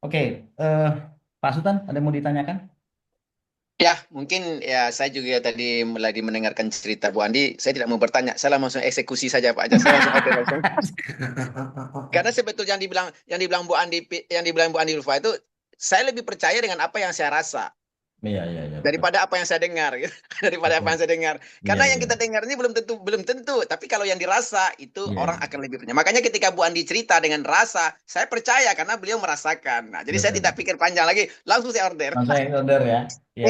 Oke, Pak Sultan ada yang mau ditanyakan? Ya, mungkin ya saya juga tadi lagi mendengarkan cerita Bu Andi, saya tidak mau bertanya, saya langsung eksekusi saja Pak aja. Saya langsung langsung. Karena sebetulnya yang dibilang Bu Andi Ulfa itu saya lebih percaya dengan apa yang saya rasa Iya, iya, iya. daripada apa yang saya dengar gitu. Daripada apa yang saya dengar. Karena Iya, yang iya. kita dengar ini belum tentu, tapi kalau yang dirasa itu Iya, orang iya. akan lebih percaya. Makanya ketika Bu Andi cerita dengan rasa, saya percaya karena beliau merasakan. Nah, jadi saya Betul. tidak pikir panjang lagi, langsung saya order. Langsung yang order ya. Ya,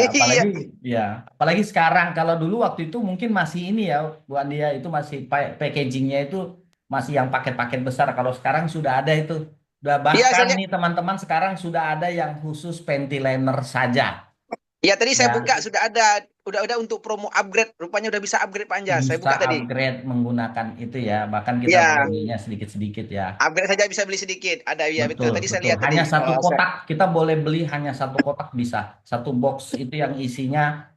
Iya. apalagi sekarang kalau dulu waktu itu mungkin masih ini ya, Bu Andia itu masih packagingnya itu masih yang paket-paket besar. Kalau sekarang sudah ada itu. Iya, Bahkan saya nih teman-teman sekarang sudah ada yang khusus ventilator saja. Ya tadi saya Ya, buka sudah ada untuk promo upgrade, rupanya udah bisa upgrade Pak Anjas. Saya bisa buka tadi. upgrade menggunakan itu ya. Bahkan kita Ya, boleh belinya sedikit-sedikit ya. upgrade saja bisa beli sedikit. Ada ya betul. Betul, Tadi saya betul. lihat tadi. Hanya satu kotak, kita boleh beli hanya satu kotak bisa. Satu box itu yang isinya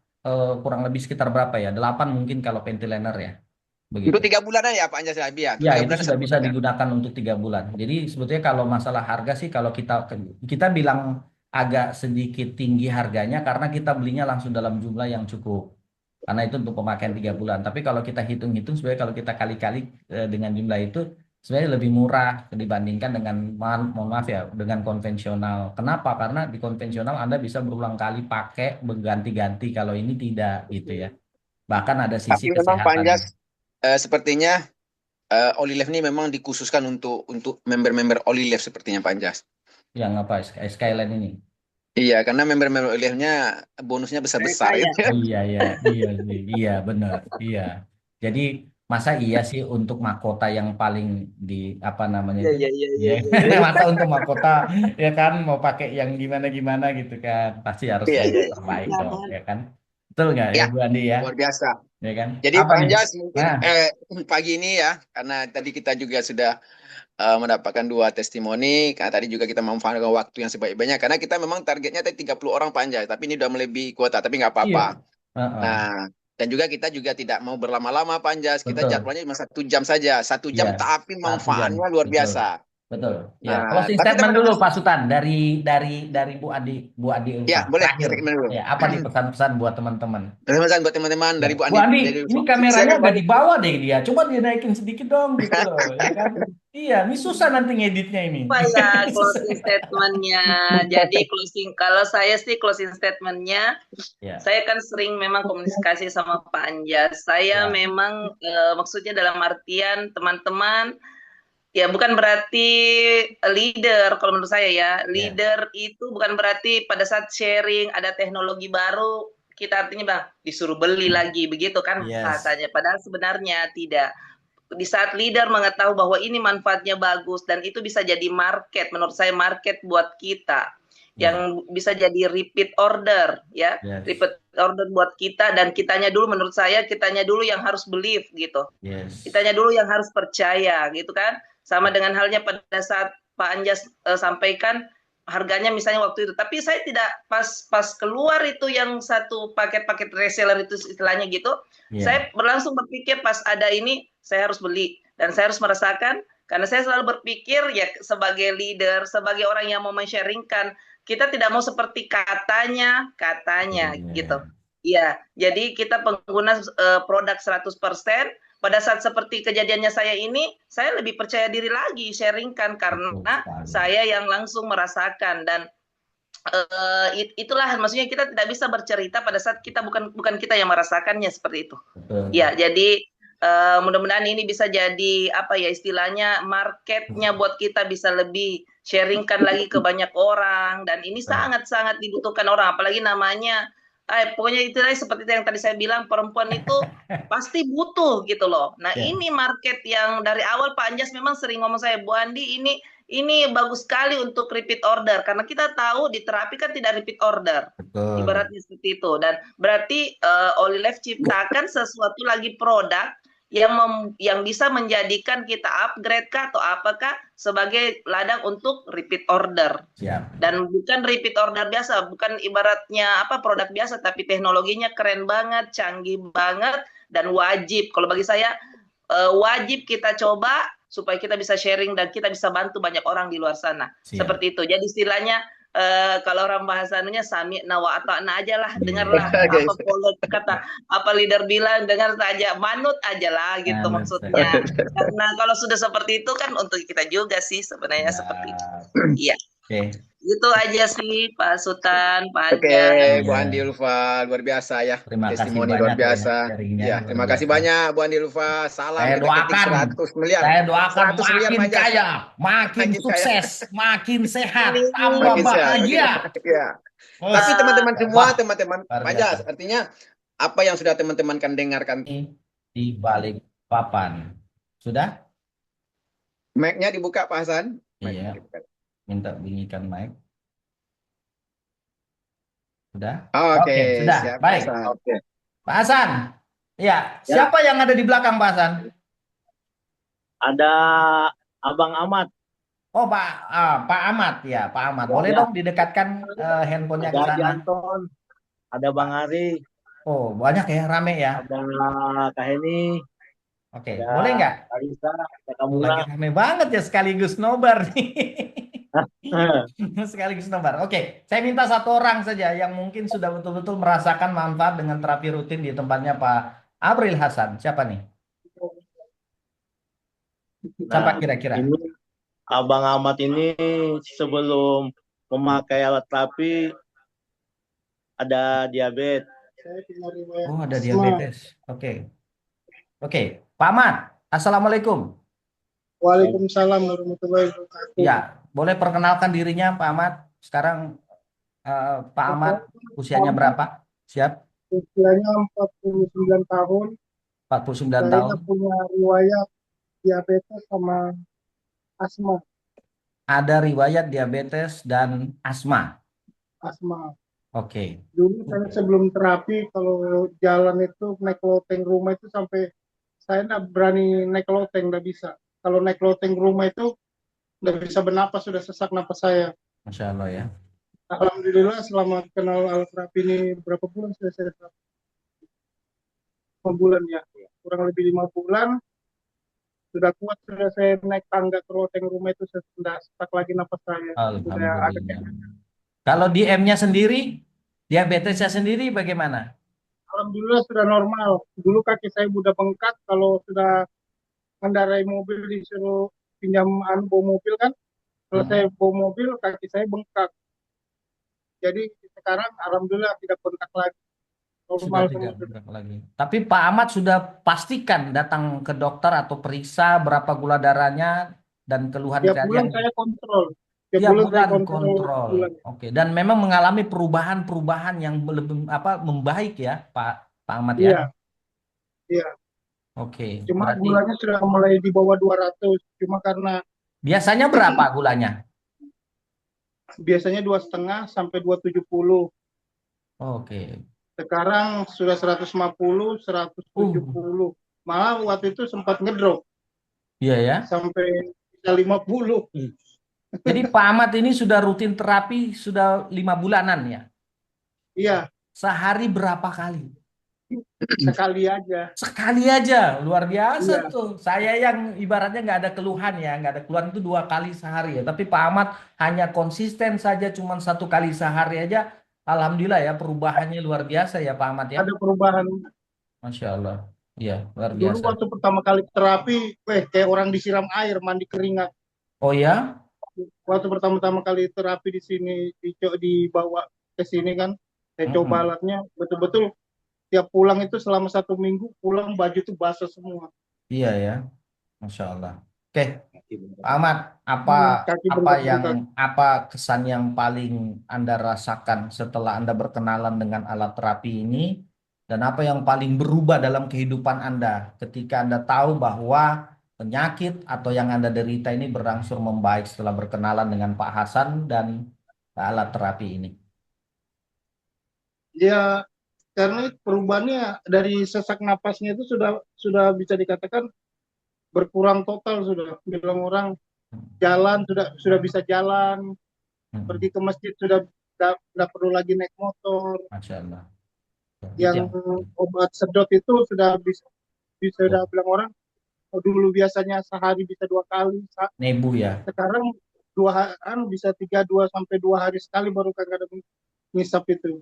kurang lebih sekitar berapa ya? 8 mungkin kalau ventilator ya. Untuk begitu. 3 bulanan ya Pak Anjas ya, untuk Ya, 3 itu bulan sudah 1 bisa bulan ya. digunakan untuk 3 bulan. Jadi sebetulnya kalau masalah harga sih, kalau kita bilang agak sedikit tinggi harganya karena kita belinya langsung dalam jumlah yang cukup. Karena itu untuk pemakaian 3 bulan. Tapi kalau kita hitung-hitung, sebenarnya kalau kita kali-kali dengan jumlah itu, sebenarnya lebih murah dibandingkan dengan, mohon maaf ya, dengan konvensional. Kenapa? Karena di konvensional Anda bisa berulang kali pakai berganti-ganti. Kalau ini tidak, gitu ya. Bahkan ada Tapi sisi memang Pak Anjas kesehatannya. sepertinya Olive ini memang dikhususkan untuk member-member Olive sepertinya Pak Anjas. Yang apa? Skyline ini. Iya, karena member-member Olive-nya bonusnya besar-besar Kaya. gitu. Oh iya iya iya sih, iya benar iya. Jadi masa iya sih untuk mahkota yang paling di apa namanya Iya, itu, iya, iya, iya, ya iya. masa untuk mahkota ya kan mau pakai yang gimana gimana gitu kan, pasti harus Iya, yang iya. terbaik dong, ya kan? Betul nggak ya Ya, Bu Andi ya? luar biasa. Ya kan? Jadi Apa Pak nih? Anjas mungkin Nah, pagi ini ya, karena tadi kita juga sudah mendapatkan 2 testimoni, karena tadi juga kita memanfaatkan waktu yang sebaik-baiknya, karena kita memang targetnya tadi 30 orang Pak Anjas, tapi ini udah melebihi kuota, tapi nggak iya, apa-apa. Heeh, Nah, dan juga kita juga tidak mau berlama-lama Pak Anjas, kita betul. jadwalnya cuma 1 jam saja, 1 jam Iya, tapi 1 jam, manfaatnya luar betul. biasa. Betul. Ya, Nah, closing tapi statement dulu teman-teman, Pak Sultan dari Bu Adi ya Ulfa. boleh Terakhir. statement dulu. Ya, apa nih pesan-pesan buat teman-teman? Pesan buat teman-teman Ya, dari Bu Bu Andi, Andi, dari ini kameranya silakan Bu agak Andi. di bawah deh dia. Coba dia naikin sedikit dong gitu loh, ya kan? Iya, ini susah nanti ngeditnya ini. Apa ya Susah. closing statementnya? Jadi kalau saya sih closing statementnya, Ya, saya kan sering memang komunikasi sama Pak Anjas. Saya ya, memang maksudnya dalam artian teman-teman, ya bukan berarti leader kalau menurut saya ya. ya, Leader itu bukan berarti pada saat sharing ada teknologi baru kita artinya bang disuruh beli lagi begitu kan yes, bahasanya. Padahal sebenarnya tidak. Di saat leader mengetahui bahwa ini manfaatnya bagus dan itu bisa jadi market, menurut saya market buat kita ya, yang bisa jadi repeat order ya, yes, repeat order buat kita dan kitanya dulu menurut saya kitanya dulu yang harus believe gitu. yes, Kitanya dulu yang harus percaya gitu kan. Sama dengan halnya pada saat Pak Anjas sampaikan harganya misalnya waktu itu. Tapi saya tidak pas keluar itu yang satu paket-paket reseller itu istilahnya gitu. ya, Saya berlangsung berpikir pas ada ini saya harus beli dan saya harus merasakan karena saya selalu berpikir ya sebagai leader, sebagai orang yang mau men-sharingkan, kita tidak mau seperti katanya gitu. ya, Iya, jadi kita pengguna produk 100%. Pada saat seperti kejadiannya saya ini, saya lebih percaya diri lagi sharingkan betul karena sekali. saya yang langsung merasakan dan itulah maksudnya kita tidak bisa bercerita pada saat kita bukan kita yang merasakannya seperti itu. Betul. Ya, jadi mudah-mudahan ini bisa jadi apa ya istilahnya marketnya buat kita bisa lebih sharingkan lagi ke banyak orang dan ini sangat-sangat dibutuhkan orang apalagi namanya pokoknya itu seperti yang tadi saya bilang perempuan itu pasti butuh gitu loh. Nah, Ya, ini market yang dari awal Pak Anjas memang sering ngomong saya, Bu Andi ini bagus sekali untuk repeat order karena kita tahu di terapi kan tidak repeat order. betul. Ibaratnya seperti itu dan berarti Olive ciptakan sesuatu lagi produk yang bisa menjadikan kita upgrade kah atau apakah sebagai ladang untuk repeat order. Siap. Dan bukan repeat order biasa, bukan ibaratnya apa produk biasa tapi teknologinya keren banget, canggih banget dan wajib. Kalau bagi saya wajib kita coba supaya kita bisa sharing dan kita bisa bantu banyak orang di luar sana. Siap. Seperti itu. Jadi istilahnya kalau orang bahasanya sami'na wa ata'na aja lah, dengarlah Oke. apa kata apa leader bilang, dengar saja, manut aja lah gitu Manut maksudnya. Karena kalau sudah seperti itu kan untuk kita juga sih sebenarnya seperti itu. Iya. Oke. Itu aja sih Pak Sultan, Pak Oke, Anjas. Bu Andi Ulfa, luar biasa ya. Terima kasih Testimoni banyak luar ya, biasa. sharingnya Ya, luar terima kasih biasa. banyak Bu Andi Ulfa. Salam Saya kita ketik doakan, 100 miliar. saya doakan 100 miliar makin Pak Anjas. kaya, makin Makin kaya. sukses, makin sehat, Amin. tambah Makin sehat. bahagia. Ya. Oh, Tapi teman-teman semua, wah, teman-teman luar Pak Anjas, biasa. artinya apa yang sudah teman-teman kan dengarkan? Di balik papan. Sudah? Mic-nya dibuka Pak Hasan. Iya. Minta bunyikan mic. Sudah? Oke, sudah. siap, Baik. Pak Hasan. Oke. Pak Hasan. Ya, siapa yang ada di belakang Pak Hasan? Ada Abang Ahmad. Oh, Pak Ahmad ya, Pak Ahmad. Boleh Ya. dong didekatkan handphonenya ke Ada sana. Anton. Ada Bang Ari. Oh, banyak ya, rame ya. Ada Kak Heni. Oke, ada boleh nggak? Kalisa, ada Oh, lagi Kamula. rame banget ya sekaligus nobar nih. Sekaligus nobar. Oke, saya minta satu orang saja yang mungkin sudah betul-betul merasakan manfaat dengan terapi rutin di tempatnya Pak Abril Hasan. Siapa nih? Siapa Nah, kira-kira? ini Abang Ahmad ini sebelum memakai alat terapi ada diabetes. Saya punya riwayat Oh, ada asma. diabetes. Oke. Oke, Pak Ahmad. Assalamualaikum. Waalaikumsalam warahmatullahi wabarakatuh. Ya, boleh perkenalkan dirinya Pak Ahmad. Sekarang Pak Ahmad usianya berapa? Siap? Usianya 49 tahun. 49 Saya tahun. punya riwayat diabetes sama asma. Ada riwayat diabetes dan asma. Asma. Oke. Dulu saya sebelum terapi kalau jalan itu naik loteng rumah itu sampai saya nggak berani naik loteng, nggak bisa. Kalau naik loteng rumah itu nggak bisa bernapas, sudah sesak napas saya. Masya Allah ya. Alhamdulillah selama kenal alat terapi ini berapa bulan sudah saya terapi? 5 bulan ya, kurang lebih 5 bulan. Sudah kuat, sudah saya naik tangga ke loteng rumah itu sudah sesak lagi napas saya. Sudah agak Alhamdulillah. Kalau di M-nya sendiri, diabetesnya sendiri bagaimana? Alhamdulillah sudah normal. Dulu kaki saya udah bengkak, kalau sudah mengendarai mobil disuruh pinjam bawa mobil kan. Kalau saya bawa mobil kaki saya bengkak. Jadi sekarang alhamdulillah tidak bengkak lagi. Sudah Normal tidak semua. bengkak lagi. Tapi Pak Ahmad sudah pastikan datang ke dokter atau periksa berapa gula darahnya dan keluhan Tiap bulan kalian. saya kontrol. Tiap Tiap bulan saya bulan kontrol kontrol. bulan. Oke. Dan memang mengalami perubahan-perubahan yang lebih membaik ya, Pak Ahmad ya. Iya, iya. Oke. Cuma Berarti gulanya sudah mulai di bawah 200. Cuma karena biasanya berapa gulanya? biasanya 2,5 sampai 270. Oke. Sekarang sudah 150, 170. Malah waktu itu sempat ngedrop Iya ya. sampai bisa 50. Jadi Pak Ahmad ini sudah rutin terapi sudah 5 bulanan ya. Iya, Sehari berapa kali? sekali aja. Sekali aja, luar biasa Iya. tuh. Saya yang ibaratnya nggak ada keluhan ya, nggak ada keluhan itu 2 kali sehari ya. Tapi Pak Ahmad hanya konsisten saja, cuma 1 kali sehari aja. Alhamdulillah ya, perubahannya luar biasa ya Pak Ahmad ya. Ada perubahan. Masya Allah, iya luar Dulu biasa. waktu pertama kali terapi, kayak orang disiram air, mandi keringat. Oh ya, Waktu pertama-tama kali terapi di sini, dibawa ke sini kan, saya coba alatnya, betul-betul tiap pulang itu selama 1 minggu, pulang baju itu basah semua. iya ya, Masya Allah. Oke, Pak Ahmad, Kaki apa yang bengkak-bengkak. apa kesan yang paling Anda rasakan setelah Anda berkenalan dengan alat terapi ini dan apa yang paling berubah dalam kehidupan Anda ketika Anda tahu bahwa penyakit atau yang Anda derita ini berangsur membaik setelah berkenalan dengan Pak Hasan dan alat terapi ini. Ya, karena perubahannya dari sesak napasnya itu sudah bisa dikatakan berkurang total, sudah bilang orang. Jalan sudah bisa jalan, pergi ke masjid sudah tidak perlu lagi naik motor. Masya Allah. Yang obat sedot itu sudah bisa udah bilang orang, dulu biasanya sehari bisa 2 kali, Nebu ya. sekarang bisa 2 sampai 2 hari sekali baru kadang ngisap itu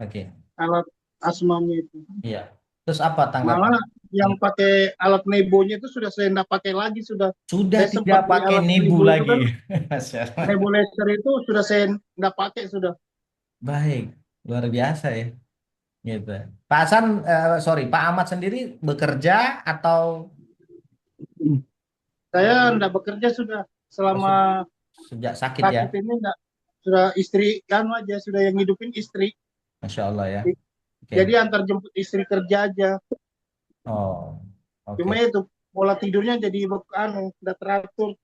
Oke. alat asmanya itu. Iya. Terus apa tanggapan? Malah yang pakai alat nebonya itu sudah saya tidak pakai lagi, Sudah saya tidak sempat beli pakai alat nebu nebo itu lagi. kan, Masya Allah. nebulizer itu sudah saya tidak pakai sudah. Baik, luar biasa ya. Gitu. Pak Hasan, sorry, Pak Ahmad sendiri bekerja atau Saya tidak bekerja sudah selama sejak sakit ya? sakit ini, enggak, sudah istri kan aja, sudah yang hidupin istri. Masya Allah ya. Oke. Jadi antar jemput istri kerja aja. Oh, oke. Cuma itu pola tidurnya jadi udah teratur.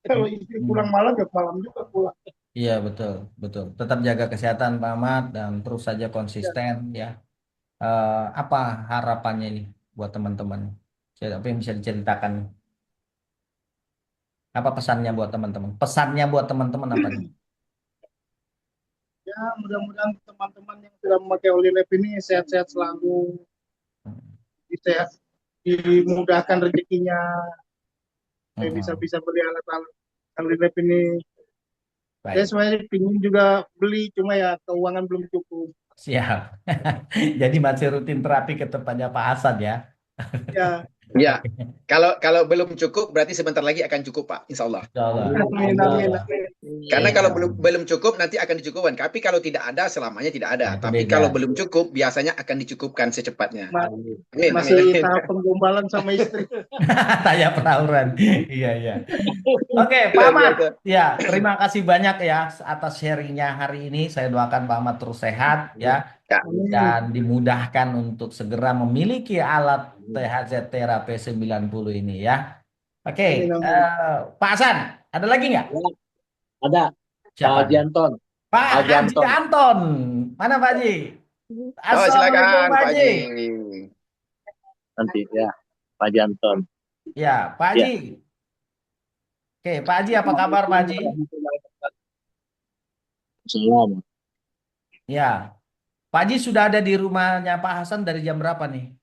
Kalau istri pulang malam ya malam juga pulang. Iya betul, betul. Tetap jaga kesehatan Pak Ahmad dan terus saja konsisten ya. Apa harapannya ini buat teman-teman? Apa yang bisa diceritakan? Apa pesannya buat teman-teman? Pesannya buat teman-teman apa nih? Ya mudah-mudahan teman-teman yang sudah memakai Olilep ini sehat-sehat selalu. Sehat. dimudahkan rezekinya, saya Mm-mm. bisa beli alat-alat Alwi Lab ini. Saya Baik, sebenarnya pingin juga beli, cuma ya keuangan belum cukup. siap. Jadi masih rutin terapi ke tempatnya Pak Hasan ya. Ya, Ya, kalau belum cukup berarti sebentar lagi akan cukup Pak, Insya Allah. Insya Allah. amin, Insya amin, Allah. amin. Karena Iya. kalau belum cukup nanti akan dicukupkan. Tapi kalau tidak ada selamanya tidak ada. Nah, itu Tapi beda. kalau belum cukup biasanya akan dicukupkan secepatnya. Ma- Amin, Masih amin. tahap penggombalan sama istri. Tanya penawuran. Iya, iya. Oke, Pak Luar Ahmad. biasa. Ya, terima kasih banyak ya atas sharingnya hari ini. Saya doakan Pak Ahmad terus sehat ya Ya, Amin. dan dimudahkan untuk segera memiliki alat THZ Terapi 90 ini ya. Oke, Amin, amin. Pak Hasan, ada lagi nggak? Ada Siapa Pak nih? Janton. Pak Haji Haji Anton. Anton. Mana Pak Haji? oh Assalamualaikum silakan Pak Pak Haji. Haji. Nanti ya Pak Janton. Ya, Pak Ya. Haji. Oke, Pak Haji apa kabar Pak Haji? Salam. Ya, Pak Haji sudah ada di rumahnya Pak Hasan dari jam berapa nih?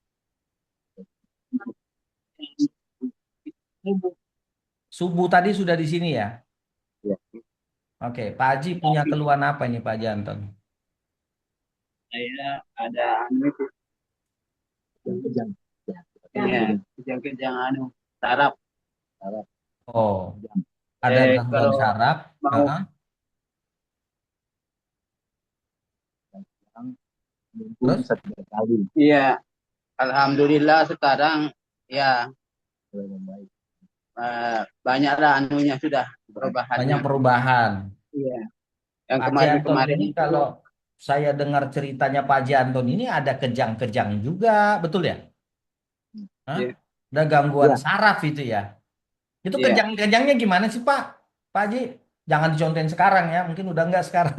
Subuh tadi sudah di sini ya? Ya. Oke, Pak Haji punya keluhan apa ini Pak Haji Anton? Saya ada itu Kejang. ya kejang-kejang saraf. Oh, ada gangguan Kalau saraf. mau Heeh. Minggu Terus? bisa 3 kali. iya, alhamdulillah sekarang ya Baik. banyaklah anunya sudah Banyak perubahannya. perubahan. Iya. Yang Pak Haji Anton kemarin-kemarin ini itu kalau saya dengar ceritanya Pak Haji Anton ini ada kejang-kejang juga, betul ya? Hah? Iya. Ada gangguan Ya. saraf itu ya? Itu Iya. kejang-kejangnya gimana sih Pak? Pak Haji, jangan dicontohin sekarang ya, mungkin udah enggak sekarang.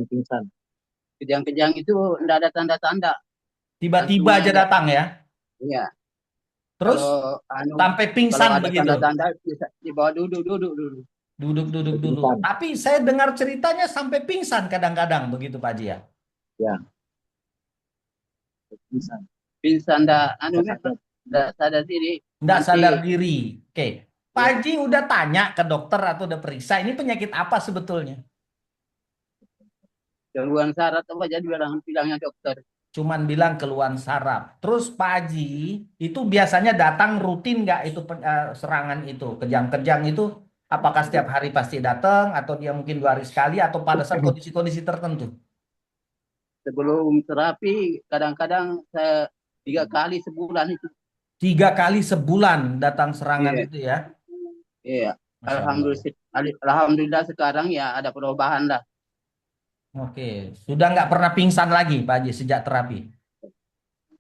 Pingsan. kejang-kejang itu tidak ada tanda-tanda, Tiba-tiba langsung aja ada. datang ya. Iya. Terus Kalau sampai kalau pingsan ada begitu. tanda-tanda bisa dibawa duduk dulu. Duduk dulu. Pingsan. Tapi saya dengar ceritanya sampai pingsan kadang-kadang begitu Pak Haji ya. Ya. Pingsan. Pingsan tidak sadar diri. Enggak Nanti sadar diri. Oke. Pak Haji udah tanya ke dokter atau udah periksa ini penyakit apa sebetulnya? gangguan saraf apa jadi bilangnya dokter. Cuman bilang keluhan saraf. Terus Pak Haji itu biasanya datang rutin nggak itu serangan itu, kejang-kejang itu? Apakah setiap hari pasti datang atau dia mungkin 2 hari sekali atau pada saat kondisi-kondisi tertentu? Sebelum terapi kadang-kadang saya 3 kali sebulan itu. 3 kali sebulan datang serangan Iya. itu ya? Iya. Masya Allah. Alhamdulillah sekarang ya ada perubahan lah. Oke, sudah nggak pernah pingsan lagi Pak Haji sejak terapi?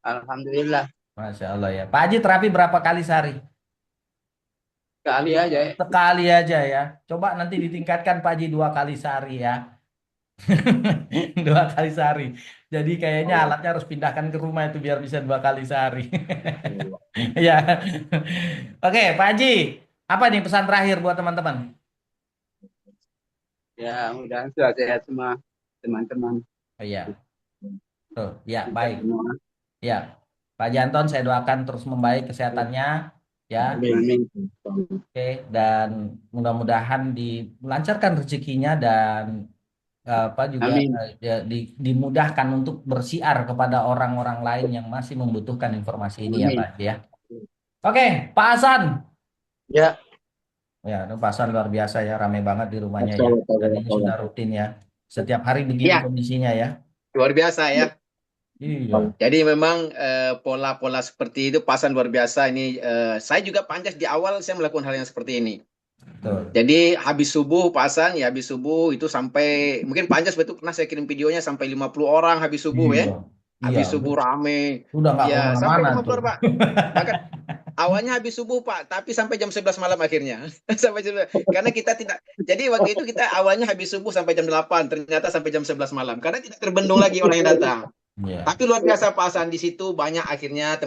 Alhamdulillah. Masya Allah ya. Pak Haji terapi berapa kali sehari? Sekali aja ya. Sekali aja ya. Coba nanti ditingkatkan Pak Haji 2 kali sehari ya. 2 kali sehari. Jadi kayaknya alatnya harus pindahkan ke rumah itu biar bisa 2 kali sehari. Ya. Oke, Pak Haji, apa nih pesan terakhir buat teman-teman? Ya, mudah sehat semua teman-teman. Oh, iya. Tuh, ya baik. Semua. Ya, Pak Haji Anton saya doakan terus membaik kesehatannya ya. Amin. Oke, dan mudah-mudahan dilancarkan rezekinya dan apa juga Amin. dimudahkan untuk bersiar kepada orang-orang lain yang masih membutuhkan informasi ini ya Amin. Pak ya. Oke, Pak Hasan. Ya, Ya, Pak Hasan luar biasa ya, ramai banget di rumahnya ya. Betul, Dan ini betul. sudah rutin ya. Setiap hari begini Ya. kondisinya ya. Luar biasa ya. Iya. Jadi memang pola-pola seperti itu pasan luar biasa ini. Saya juga panjas di awal saya melakukan hal yang seperti ini. Betul. Jadi habis subuh pasan ya habis subuh itu sampai mungkin panjas betul pernah saya kirim videonya sampai 50 orang habis subuh ya. Iya. Habis Iya, subuh rame. udah nggak Ya sampai kemana-mana 50 tuh. Pak. Bahkan awalnya habis subuh Pak, tapi sampai jam 11 malam akhirnya. Sampai jam 11. Karena kita tidak. Jadi waktu itu kita awalnya habis subuh sampai jam 8, ternyata sampai jam 11 malam. Karena tidak terbendung lagi orang yang datang. Iya. Tapi luar biasa Pak Hasan di situ banyak akhirnya teman